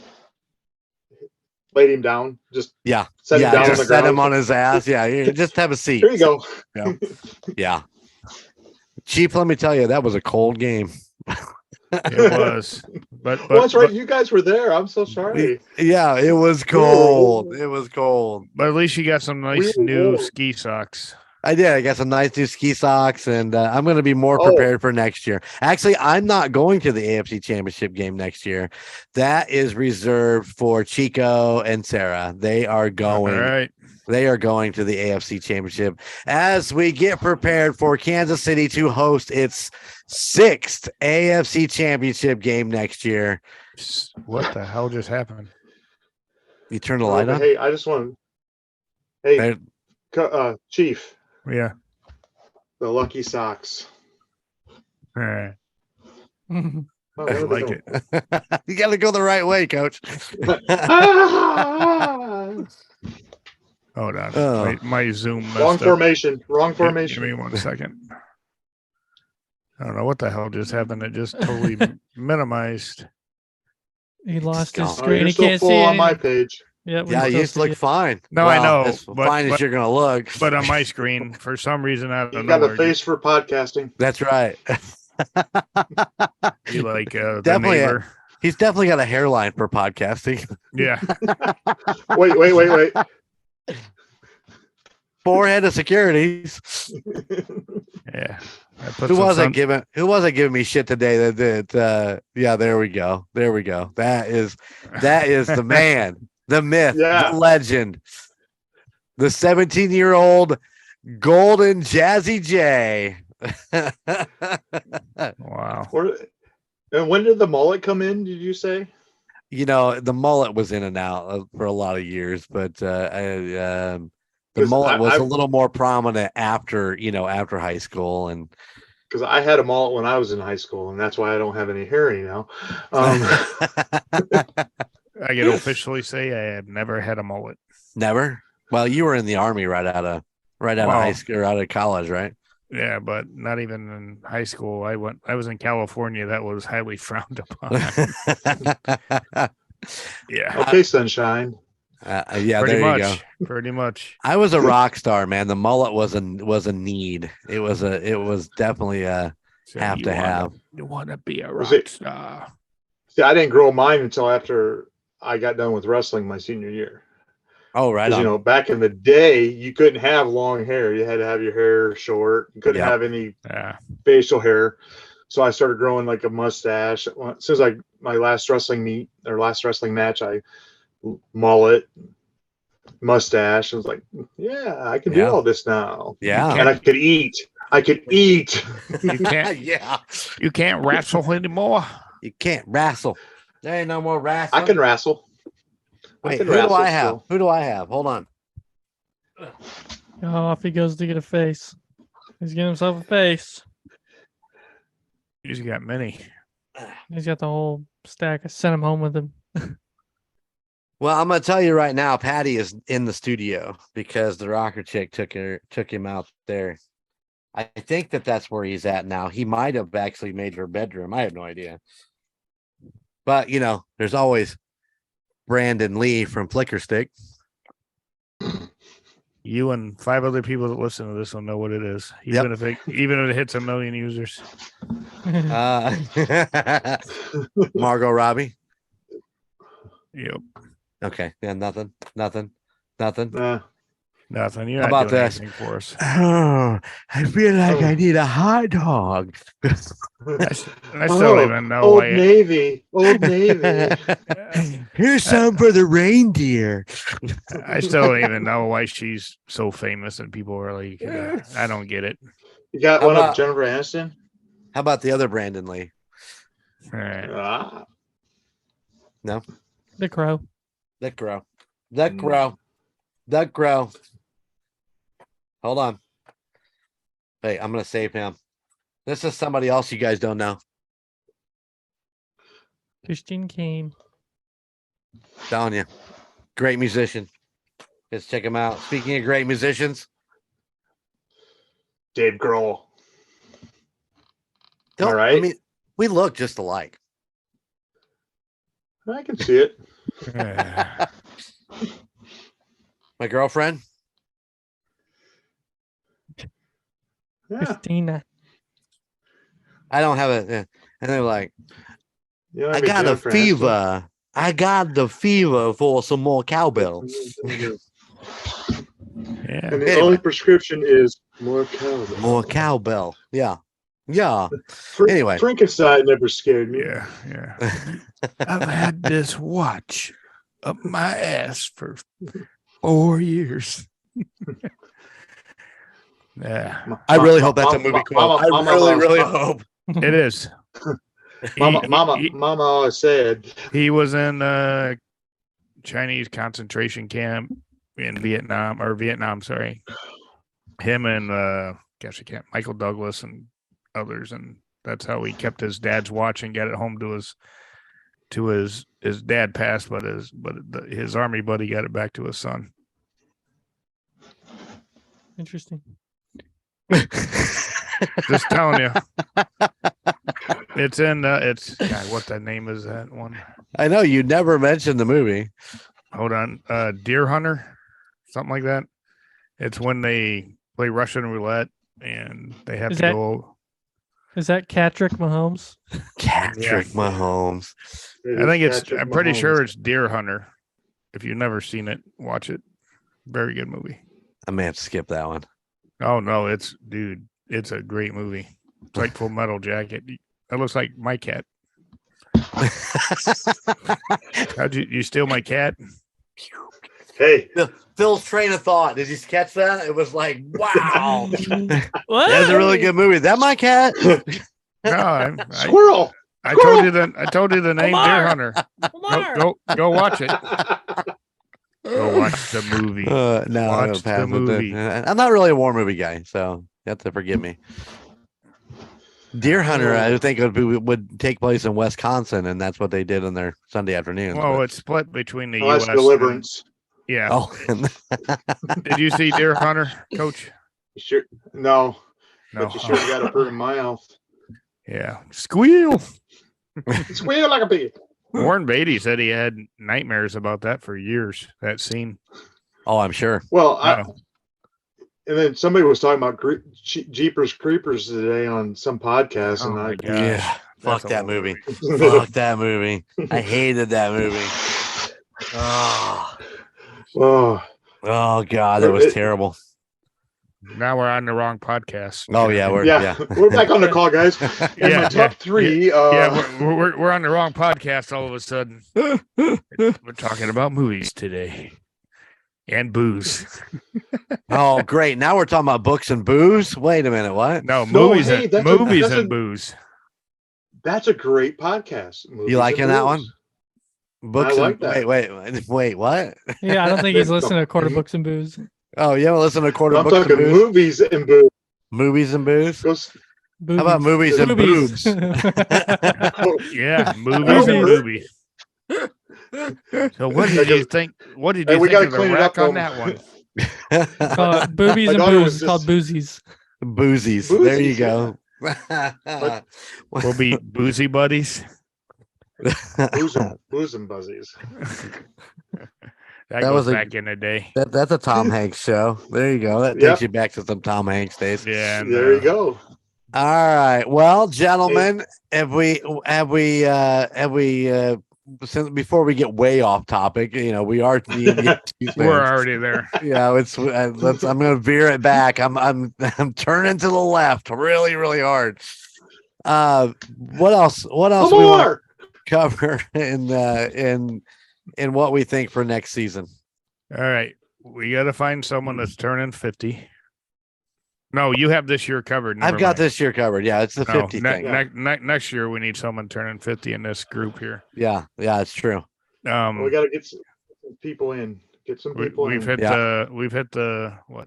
laid him down, just set him down on the ground. Set him on his ass. Yeah, just have a seat. Here you go. Yeah. Chief, let me tell you, that was a cold game. It was, but that's right. You guys were there. I'm so sorry. Yeah, it was cold. It was cold. But at least you got some nice new ski socks. I did. I got some nice new ski socks, and I'm going to be more prepared for next year. Actually, I'm not going to the AFC Championship game next year. That is reserved for Chico and Sarah. They are going. All right. They are going to the AFC Championship as we get prepared for Kansas City to host its 6th AFC Championship game next year. What the hell just happened? You turn the light on? Hey, I just want to. Hey, Chief. Yeah. The lucky socks. All right. Oh, I like it. You got to go the right way, Coach. Hold on. My Zoom messed Wrong up. formation. Wrong formation. Give me 1 second. I don't know what the hell just happened. It just totally minimized. He lost his Oh, screen. you're He still can't full see on my anything. page. Yeah, Yeah, you just look fine. No, I know, As but- fine as you're going to look. But on my screen, for some reason, I don't You know. got a face for podcasting. That's right. You like the Definitely. neighbor. He's definitely got a hairline for podcasting. Yeah. Wait. Forehead of securities. Yeah. I put Who some wasn't giving me shit today that yeah, there we go. That is the man, the myth, Yeah. the legend, the 17-year-old golden Jazzy J. Wow. And when did the mullet come in? Did you say? The mullet was in and out for a lot of years, but the 'Cause mullet was I- a little more prominent after high school. And Because I had a mullet when I was in high school, and that's why I don't have any hair now. I can officially say I have never had a mullet. Never. Well, you were in the Army right out of high Wow. school or out of college, right? Yeah, but not even in high school. I was in California. That was highly frowned upon. Yeah, Okay, sunshine. Yeah, there you go. Pretty much. I was a rock star, man. The mullet was a need. It was definitely a So have you to wanna- have. You want to be a Was rock it- star. See, I didn't grow mine until after I got done with wrestling my senior year. Oh, right Because, on. you know, back in the day, you couldn't have long hair. You had to have your hair short. You couldn't Yep. have any Yeah. facial hair. So I started growing like a mustache. As soon as my last wrestling meet or last wrestling match, I mullet, mustache. I was like, yeah, I can do Yeah. all this now. Yeah. And I could eat. I could eat. You can't. Yeah. You can't wrestle anymore. You can't wrestle. There ain't no more wrestling. I can wrestle. Wait, can who do wrestle I have? still. Who do I have? Hold on. Oh, off he goes to get a face. He's getting himself a face. He's got many. He's got the whole stack. I sent him home with him. Well, I'm gonna tell you right now, Patty is in the studio because the rocker chick took him out there. I think that's where he's at now. He might have actually made her bedroom. I have no idea. But you know, there's always Brandon Lee from Flicker Stick. You and 5 other people that listen to this will know what it is, even if it hits 1 million users. Margot Robbie. Yep. Okay. Yeah, nothing. Nothing. Nothing. You're How not about doing this? anything for us. Oh, I feel like I need a hot dog. I still don't even know Old why. Navy. Old Navy. Here's some for the reindeer. I still don't even know why she's so famous and people are like, I don't get it. You got How one about- of Jennifer Aniston? How about the other Brandon Lee? All right. Ah, The Crow. The Crow. The Crow. The Crow. Hold on. Hey, I'm going to save him. This is somebody else you guys don't know. Christine Kane. Telling you. Great musician. Let's check him out. Speaking of great musicians. Dave Grohl. Don't, All right. I mean, we look just alike. I can see it. My girlfriend. Yeah. Christina. I don't have it. And they're like, You don't I have got a Jennifer Aniston? fever. I got the fever for some more cowbell. Yeah. And the Anyway. only prescription is more cowbell. More cowbell. Yeah. Yeah. Anyway. Frankenstein never scared me. Yeah. I've had this watch up my ass for 4 years. Yeah, I really hope that's a movie quote. I really hope. it is. Mama always said. He was in a Chinese concentration camp in Vietnam, sorry. Him and Michael Douglas and others, and that's how he kept his dad's watch and got it home to his dad passed, but his army buddy got it back to his son. Interesting. Just telling you. It's in God, what the name is that one? I know you never mentioned the movie. Hold on. Deer Hunter, something like that. It's when they play Russian roulette and they have Is to that- go. Is that Catrick Mahomes? Patrick Mahomes. I think I'm pretty sure it's Deer Hunter. If you've never seen it, watch it. Very good movie. I may have to skip that one. Oh no, it's a great movie. It's like Full Metal Jacket. That looks like my cat. How'd you steal my cat? Hey, Phil's train of thought. Did you catch that? It was like, wow. What? That's a really good movie. Is that my cat? No, squirrel. I told you the name Omar! Deer Hunter. Omar! Go watch it. Go watch the movie. No, I Watch don't pass the movie. I'm not really a war movie guy, so you have to forgive me. Deer Hunter, I think would take place in Wisconsin, and that's what they did on their Sunday afternoons. Well, but- it's split between the Oh, that's U.S. Deliverance. Yeah. Oh, Did you see Deer Hunter, Coach? Sure. No. No. But you sure got to put in my mouth. Yeah. Squeal. Squeal like a pig. Warren Beatty said he had nightmares about that for years. That scene. oh, I'm sure. Well, Oh. and then somebody was talking about Jeepers Creepers today on some podcast, Oh and my I gosh. Yeah. Fuck That's a that old movie. Fuck that movie. I hated that movie. Oh, Oh, oh God, that was terrible. Now we're on the wrong podcast. Oh yeah, we're back on the call, guys. And my top three. We're on the wrong podcast all of a sudden. We're talking about movies today and booze. Oh great. Now we're talking about books and booze. Wait a minute, what? No, No, movies hey, and that's movies a- and booze. That's a great podcast. Movies You liking and that Booze. one? Books I like and that. wait, what? Yeah, I don't think he's listening to Quarter Books and Booze. Oh, you haven't listened to Quarter I'm Books and talking Booze? movies and booze. Movies and booze? Goes- Boobies. How about movies and boobs? Yeah, movies and Movies. boobies. So what did you think? What did Hey, you we think gotta of the clean it rack up, on though. that one? Call it boobies My and daughter booze. was It's called boozies. Boozies. There you Boozies, go. We'll be boozy buddies. Booze and buzzies. That That goes was a- back in the day. That's a Tom Hanks show. There you go. That Yep. takes you back to some Tom Hanks days. Yeah. and, There you go. All right. Well, gentlemen, since before we get way off topic, we are the We're already there. yeah, it's I'm going to veer it back. I'm turning to the left really, really hard. What else we want to cover in what we think for next season? All right. We got to find someone that's turning 50. No, you have this year covered. I've got this year covered. Yeah, it's the 50 thing. Next year, we need someone turning 50 in this group here. Yeah, it's true. We got to get some people in. Get some people we've in. hit the what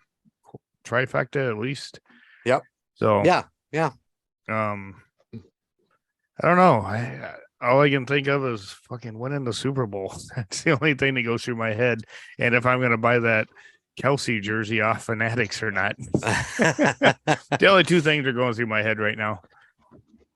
trifecta at least. Yep. So yeah. I don't know. All I can think of is fucking winning the Super Bowl. That's the only thing that goes through my head. And if I'm going to buy that Kelsey jersey off Fanatics or not. The only two things are going through my head right now.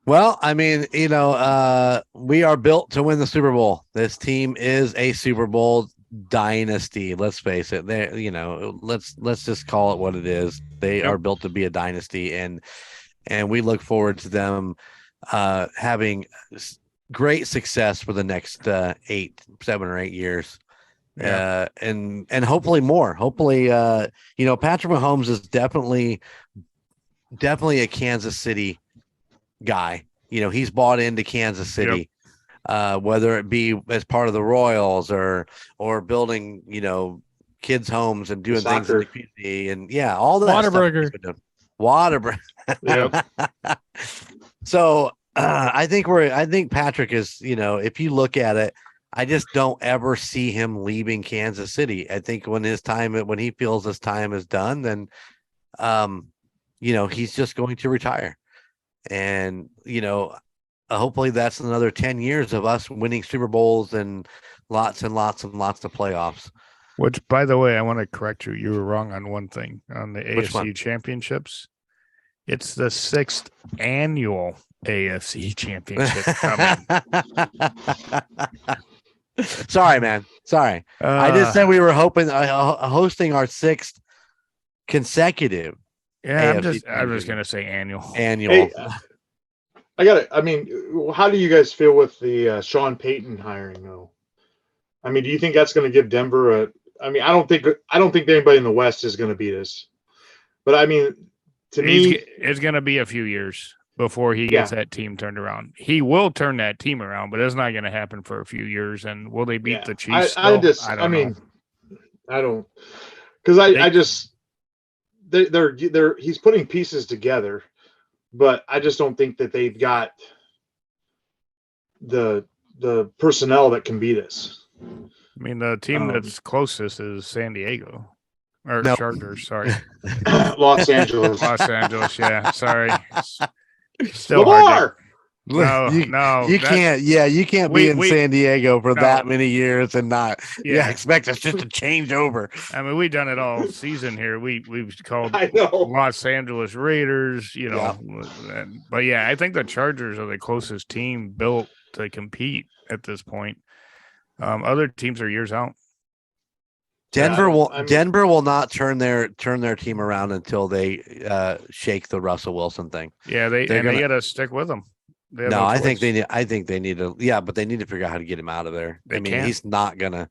Well, I mean, we are built to win the Super Bowl. This team is a Super Bowl dynasty. Let's face it. Let's just call it what it is. They are built to be a dynasty, and we look forward to them having great success for the next 7 or 8 years. Yeah. And hopefully more. Hopefully, Patrick Mahomes is definitely a Kansas City guy. He's bought into Kansas City, whether it be as part of the Royals or building, kids' homes and doing things in the community, and all that Whataburger. Yep. So I think Patrick is, if you look at it, I just don't ever see him leaving Kansas City. I think when he feels his time is done, then, he's just going to retire. And, hopefully that's another 10 years of us winning Super Bowls and lots and lots and lots of playoffs. Which, by the way, I want to correct you. You were wrong on one thing on the Which AFC one? Championships. It's the 6th annual AFC Championship coming. Sorry, man. Sorry. I just said we were hoping hosting our 6th consecutive. Yeah, I'm AFC just gonna say annual. Hey, how do you guys feel with the Sean Payton hiring though? I mean, do you think that's going to give Denver I don't think anybody in the West is going to beat us. But I mean, to me, it's going to be a few years before he gets that team turned around. He will turn that team around, but it's not going to happen for a few years. And will they beat the Chiefs? I don't because he's putting pieces together, but I just don't think that they've got the personnel that can beat us. I mean, the team that's closest is San Diego or Chargers. Sorry, Los Angeles. Los Angeles. Yeah, sorry. Still Lamar! No, you, no, you can't. Yeah, you can't be in San Diego for no. that many years and not. Yeah. Expect us just to change over. I mean, we've done it all season here. We've called I know. Los Angeles Raiders, but yeah, I think the Chargers are the closest team built to compete at this point. Other teams are years out. Denver will not turn their team around until they shake the Russell Wilson thing. Yeah, they got to stick with them. No, I think they need to. Yeah, but they need to figure out how to get him out of there. He's not gonna.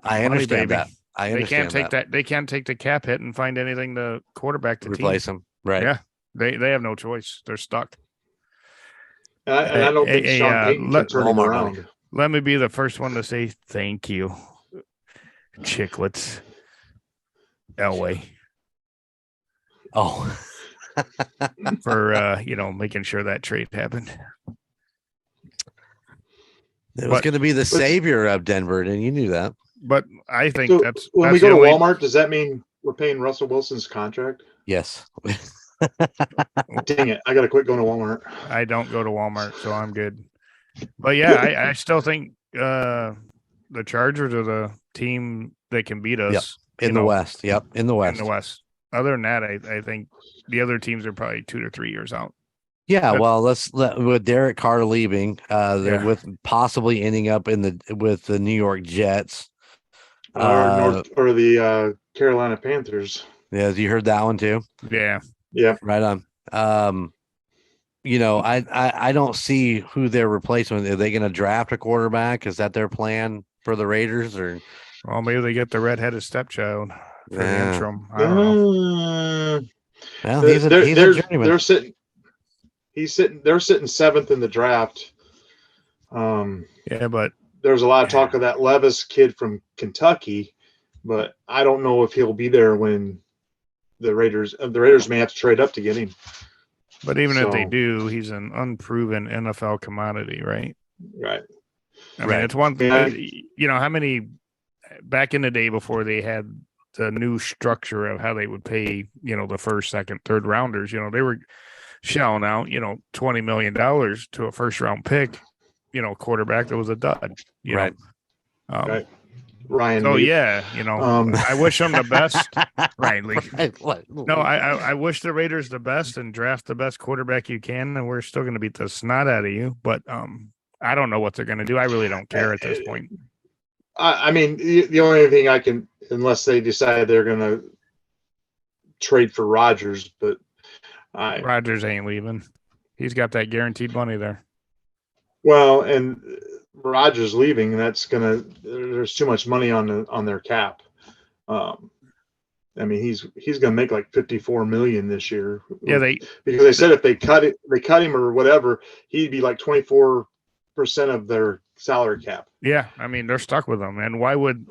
I understand that. They can't take that. They can't take the cap hit and find anything to quarterback the replace team. him. Right? Yeah, they have no choice. They're stuck. And I don't think Sean Payton can turn him around. Money. Let me be the first one to say thank you, Chicklets, Elway. Oh, for making sure that trade happened. It was going to be the savior of Denver, and you knew that. But I think that's when we go to Walmart. Does that mean we're paying Russell Wilson's contract? Yes. Dang it! I got to quit going to Walmart. I don't go to Walmart, so I'm good. But yeah, I still think the Chargers are the team that can beat us in the West. Yep, in the West. In the West. Other than that, I think the other teams are probably 2 to 3 years out. Yeah, well, with Derek Carr leaving, with possibly ending up with the New York Jets, or the Carolina Panthers. Yeah, you heard that one too. Yeah, right on. I don't see who their replacement. Are they going to draft a quarterback? Is that their plan for the Raiders? Or maybe they get the redheaded stepchild for the interim. I don't know. Well, he's a journeyman. They're sitting 7th in the draft. But there's a lot of talk of that Levis kid from Kentucky, but I don't know if he'll be there when the Raiders may have to trade up to get him. But even if they do, he's an unproven NFL commodity, right? Right. I mean, it's one thing. How many back in the day before they had the new structure of how they would pay, the first, second, third rounders, they were shelling out, $20 million to a first round pick, quarterback that was a dud, right. Right. Ryan. So I wish them the best. Ryan Lee. No, I wish the Raiders the best and draft the best quarterback you can, and we're still going to beat the snot out of you. But I don't know what they're going to do. I really don't care at this point. I mean, the only thing I can, unless they decide they're going to trade for Rodgers, but Rodgers ain't leaving. He's got that guaranteed money there. Well, and Rodgers leaving, there's too much money on their cap. I mean, he's gonna make like $54 million this year. Yeah, because they said if they cut him or whatever, he'd be like 24% of their salary cap. Yeah, I mean they're stuck with him, and why would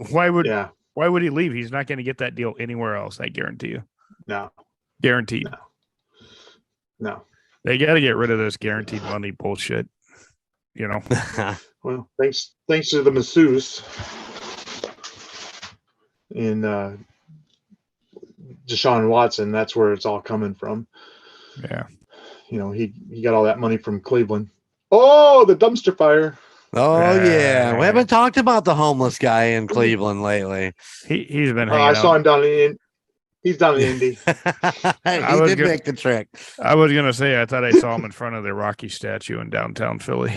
he leave? He's not going to get that deal anywhere else. I guarantee you. No, guaranteed. No. They got to get rid of this guaranteed money bullshit. Well, thanks to the masseuse and Deshaun Watson, that's where it's all coming from. Yeah. He got all that money from Cleveland. Oh, the dumpster fire. Oh yeah. We haven't talked about the homeless guy in Cleveland lately. He's been hanging I saw him down in He's down in Indy. He did make the trick. I was gonna say I thought I saw him in front of the Rocky statue in downtown Philly.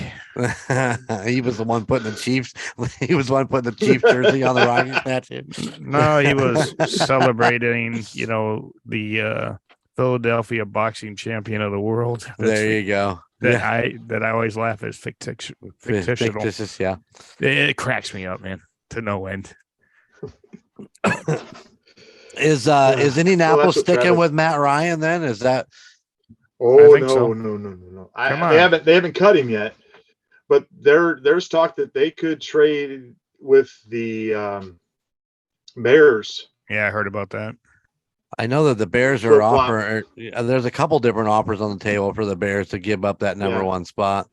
He was the one putting the Chiefs. He was the one putting the Chiefs jersey on the Rocky statue. No, he was celebrating. The Philadelphia boxing champion of the world. There you go. That I always laugh is fictitious. Fictitious, yeah. It cracks me up, man, to no end. Is Indianapolis sticking with Matt Ryan then? Is that? Oh no. They haven't cut him yet, but there's talk that they could trade with the Bears. Yeah, I heard about that. I know that the Bears are offering. There's a couple different offers on the table for the Bears to give up that number one spot.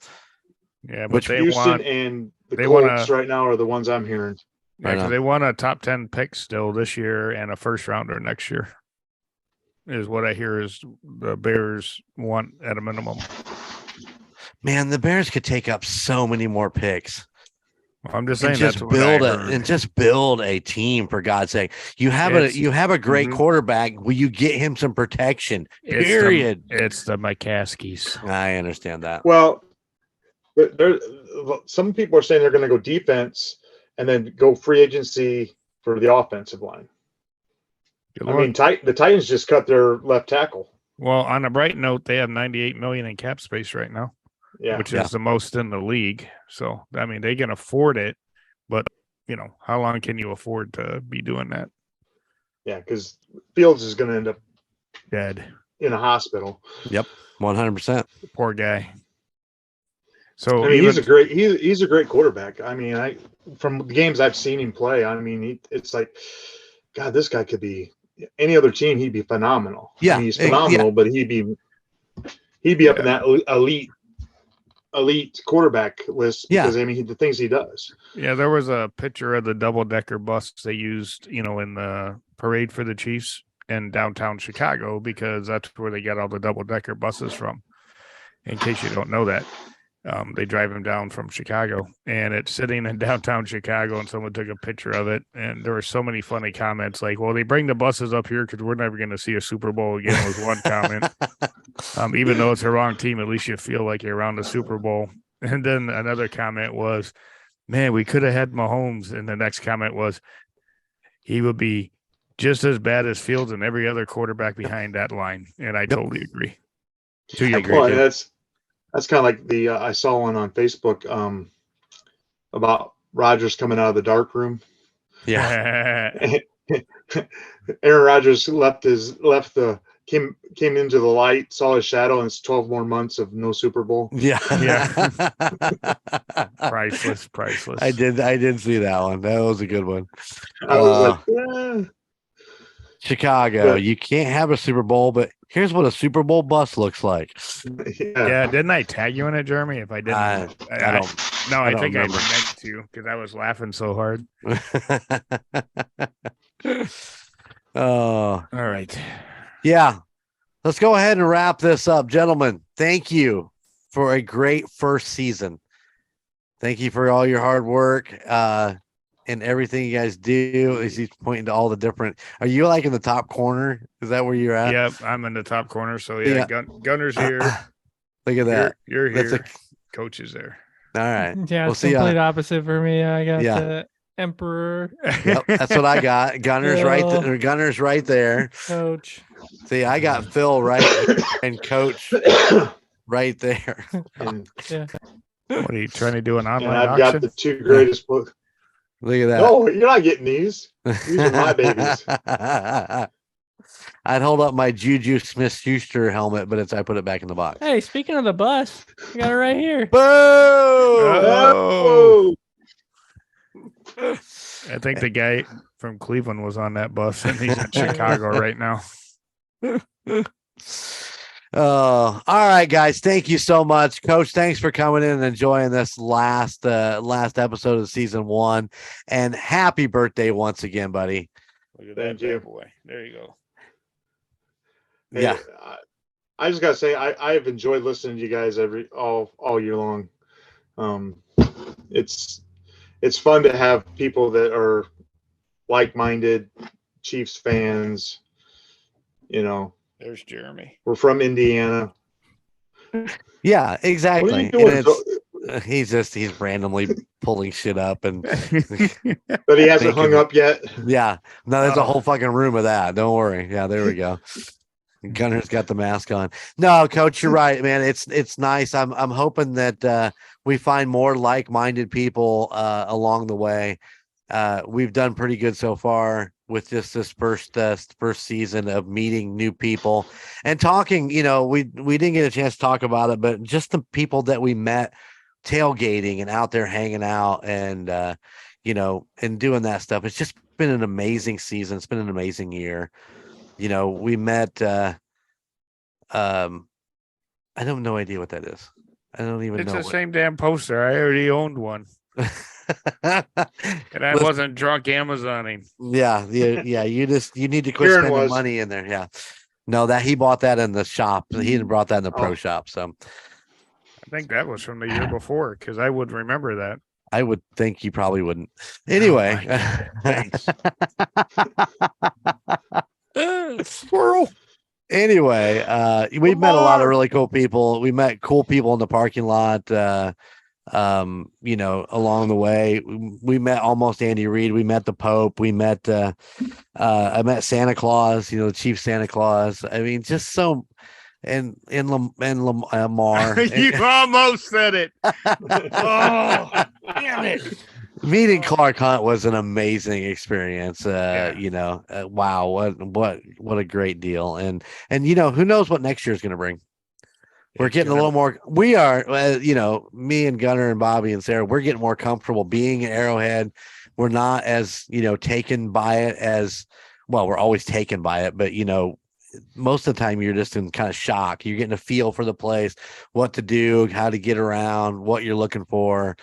Yeah, but which Houston and the Colts right now are the ones I'm hearing. Yeah, because they want a top 10 pick still this year and a first rounder next year. Is what I hear is the Bears want at a minimum. Man, the Bears could take up so many more picks. Well, I'm just And saying that's what I heard. just build a team, for God's sake. You have a great Mhm. quarterback. Will you get him some protection? It's Period. It's the McCaskies. I understand that. Well, there, some people are saying they're going to go defense and then go free agency for the offensive line. Good I luck. mean, the Titans just cut their left tackle. Well, on a bright note, they have $98 million in cap space right now, Yeah, which is the most in the league. So, I mean, they can afford it, but how long can you afford to be doing that? yeah, because Fields is going to end up Dead. in a hospital. Yep, 100%. Poor guy. So I mean, he's a great quarterback. I mean, from the games I've seen him play, I mean, it's like, God, this guy could be any other team. He'd be phenomenal. Yeah, I mean, he's phenomenal, but he'd be up in that elite quarterback list because I mean the things he does. Yeah, there was a picture of the double-decker bus they used, in the parade for the Chiefs in downtown Chicago, because that's where they get all the double-decker buses from. In case you don't know that, they drive them down from Chicago, and it's sitting in downtown Chicago, and someone took a picture of it, and there were so many funny comments like, well, they bring the buses up here because we're never going to see a Super Bowl again, was one comment. Even though it's the wrong team, at least you feel like you're around the Super Bowl. And then another comment was, man, we could have had Mahomes. And the next comment was, he would be just as bad as Fields and every other quarterback behind that line. And I totally agree. To your Well, point. that's kind of like the I saw one on Facebook about Rodgers coming out of the dark room. Yeah. Aaron Rodgers came into the light, saw his shadow, and it's 12 more months of no Super Bowl. Yeah. Priceless. I did see that one. That was a good one. I was like, yeah. Chicago, you can't have a Super Bowl, but here's what a Super Bowl bus looks like. Yeah, didn't I tag you in it, Jeremy? If I didn't, I think remember. I meant to, because I was laughing so hard. Oh, all right. Yeah. Let's go ahead and wrap this up. Gentlemen, thank you for a great first season. Thank you for all your hard work and everything you guys do. As he's pointing to all the different. Are you like in the top corner? Is that where you're at? Yep, I'm in the top corner. So yeah. Gunner's here. Look at that. You're here. Coach is there. All right. Yeah, We'll it's see complete opposite for me. I got the Emperor. Yep, that's what I got. Gunner's right there. Gunner's right there. Coach. See, I got Phil right and Coach right there. Yeah. What are you trying to do? An online I've auction? got the two greatest books. Look at that. No, you're not getting these. These are my babies. I'd hold up my Juju Smith-Schuster helmet, but I put it back in the box. Hey, speaking of the bus, I got it right here. Boo! Oh. I think the guy from Cleveland was on that bus, and he's in Chicago right now. Oh, all right, guys. Thank you so much, Coach. Thanks for coming in and enjoying this last episode of season 1. And happy birthday once again, buddy. Look at that bad boy. There you go. Hey, Yeah. I just gotta say I've enjoyed listening to you guys all year long. It's fun to have people that are like-minded Chiefs fans. There's Jeremy. We're from Indiana. Yeah, exactly. What are you doing? And he's randomly pulling shit up and But he hasn't hung up yet. yeah. No, there's a whole fucking room of that. Don't worry. Yeah, there we go. Gunner's got the mask on. No, Coach, you're right, man. It's nice. I'm hoping that we find more like-minded people along the way. We've done pretty good so far with just this first season of meeting new people and talking. We didn't get a chance to talk about it, but just the people that we met tailgating and out there hanging out and and doing that stuff. It's just been an amazing season. It's been an amazing year. We met I have no idea what that is. I don't even know. It's the same damn poster. I already owned one. And I wasn't drunk Amazoning. Yeah. You need to quit spending money in there. Yeah. No, that he bought that in the shop. He brought that in the pro shop. So think that was from the year before because I would remember that. I would think you probably wouldn't. Anyway, Thanks. Squirrel. Anyway, we've met a lot of really cool people. We met cool people in the parking lot. Along the way, we met almost Andy Reid. We met the Pope. We met. I met Santa Claus. The Chief Santa Claus. I mean, just so. And Lamar. You almost said it. Oh, damn it. Meeting Clark Hunt was an amazing experience. Wow, what a great deal. And who knows what next year is going to bring. We're getting a little more. We are, me and Gunnar and Bobby and Sarah, we're getting more comfortable being at Arrowhead. We're not as, taken by it as well. We're always taken by it, but most of the time you're just in kind of shock. You're getting a feel for the place, what to do, how to get around, what you're looking for,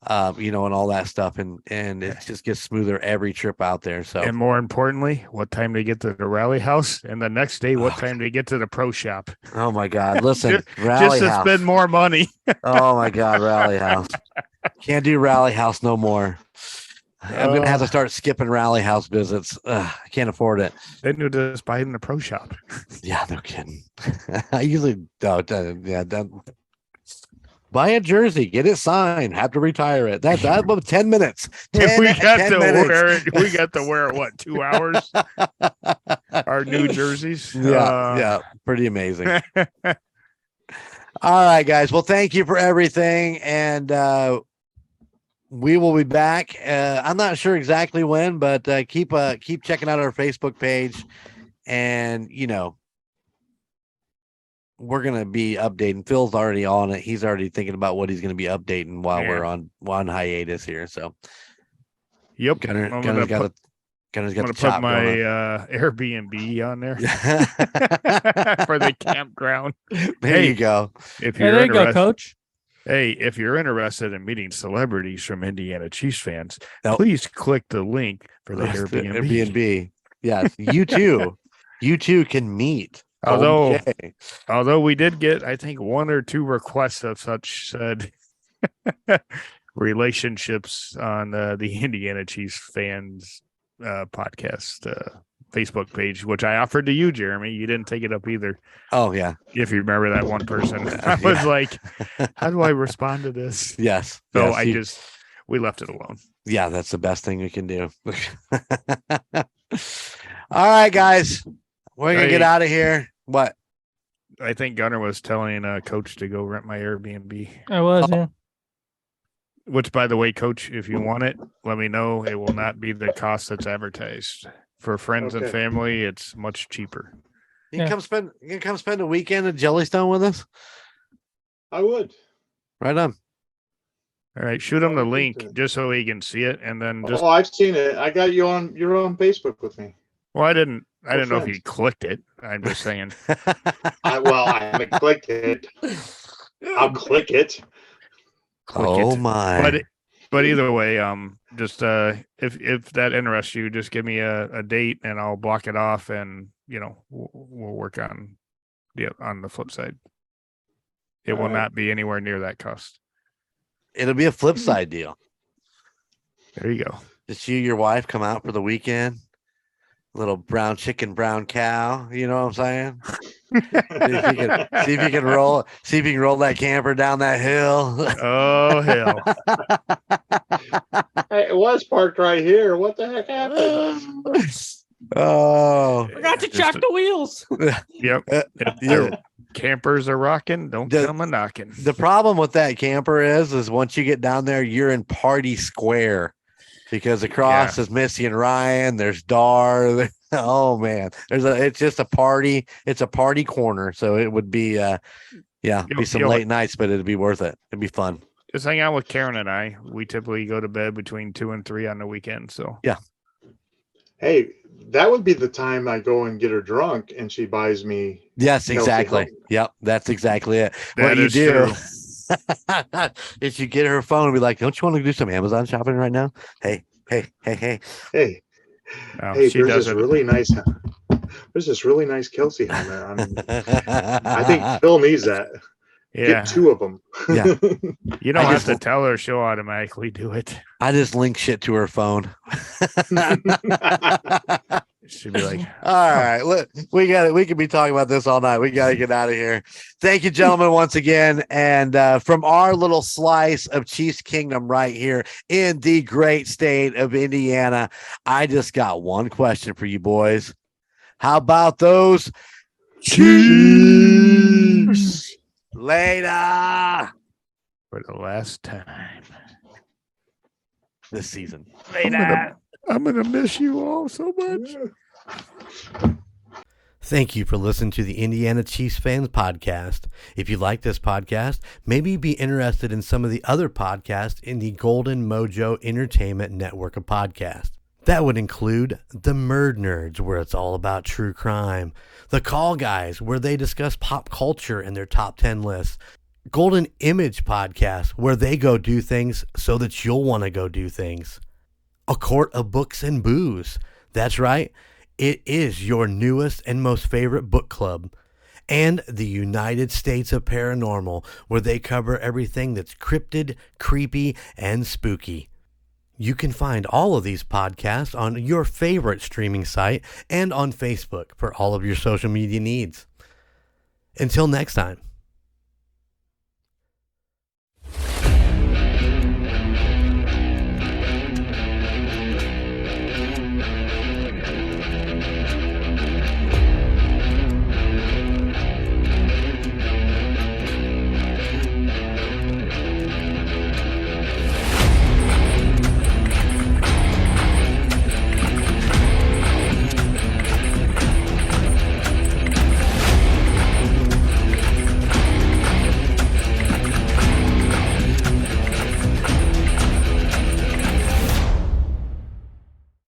and all that stuff. And it just gets smoother every trip out there. So, and more importantly, what time to get to the rally house, and the next day, what time to get to the pro shop. Oh my God! Listen, just to spend more money. Oh my God, rally house! Can't do rally house no more. I'm gonna have to start skipping rally house visits. I can't afford it. Then you just buy it in the pro shop. Yeah, no kidding. I usually don't. Buy a jersey, get it signed, have to retire it. That's 10 minutes. We got to wear it. What, 2 hours? Our new jerseys. Yeah, pretty amazing. All right, guys. Well, thank you for everything, and we will be back. I'm not sure exactly when, but keep checking out our Facebook page, and we're gonna be updating. Phil's already on it. He's already thinking about what he's gonna be updating while we're on hiatus here. So, yep, Gunner's got the put chop my going on. Airbnb on there for the campground. There you go. If Hey, you're there you go, interested, Coach. hey, if you're interested in meeting celebrities from Indiana Chiefs fans, please click the link for the Airbnb. Yes, you too can meet. Although we did get, I think, 1 or 2 requests of such said relationships on the Indiana Chiefs fans podcast Facebook page, which I offered to you, Jeremy. You didn't take it up either. Oh yeah, if you remember that one person. I was like, how do I respond to this? Yes. So we left it alone. Yeah, that's the best thing we can do. All right, guys. We're going to get out of here. What? I think Gunnar was telling Coach to go rent my Airbnb. I was, yeah. Which, by the way, Coach, if you want it, let me know. It will not be the cost that's advertised. For friends and family, it's much cheaper. You can come spend a weekend at Jellystone with us? I would. Right on. All right, shoot him the link just so he can see it, and then just. Oh, I've seen it. I got you on. You're on Facebook with me. Well, I didn't know if you clicked it. I'm just saying. I haven't clicked it. I'll click it. My! But either way, just if that interests you, just give me a date and I'll block it off, and we'll work on the flip side. It will not be anywhere near that cost. It'll be a flip side deal. There you go. Just you, your wife come out for the weekend. Little brown chicken, brown cow. You know what I'm saying? see if you can roll that camper down that hill. Oh hell! Hey, it was parked right here. What the heck happened? Oh, Forgot to check the wheels. Yep. If your campers are rocking, don't come a knocking. The problem with that camper is once you get down there, you're in party square. Because across is Missy and Ryan, there's Dar. Oh man, it's just a party. It's a party corner. So it would be, be some late nights, but it'd be worth it. It'd be fun. Just hang out with Karen and I. We typically go to bed between 2 and 3 on the weekend. So yeah. Hey, that would be the time I go and get her drunk, and she buys me. Yes, exactly. Yep, that's exactly it. What you do. If you get her phone and be like, don't you want to do some Amazon shopping right now? Hey. No, hey, there's this really nice Kelsey helmet. I think Phil needs that. Yeah. Get 2 of them. Yeah. You don't I have just- to tell her; she'll automatically do it. I just link shit to her phone. She'd be like, All right, look, we got it. We could be talking about this all night. We got to get out of here. Thank you, gentlemen, once again. And from our little slice of Chiefs Kingdom right here in the great state of Indiana, I just got one question for you boys. How about those Chiefs? Later for the last time. this season. I'm gonna miss you all so much. Thank you for listening to the Indiana Chiefs Fans Podcast. If you like this podcast, maybe be interested in some of the other podcasts in the Golden Mojo Entertainment Network of podcasts. That would include the Murdnerds, where it's all about true crime, the Call Guys, where they discuss pop culture and their top 10 lists, Golden Image Podcast, where they go do things so that you'll want to go do things, A Court of Books and Booze. That's right. It is your newest and most favorite book club. And the United States of Paranormal, where they cover everything that's cryptid, creepy, and spooky. You can find all of these podcasts on your favorite streaming site and on Facebook for all of your social media needs. Until next time.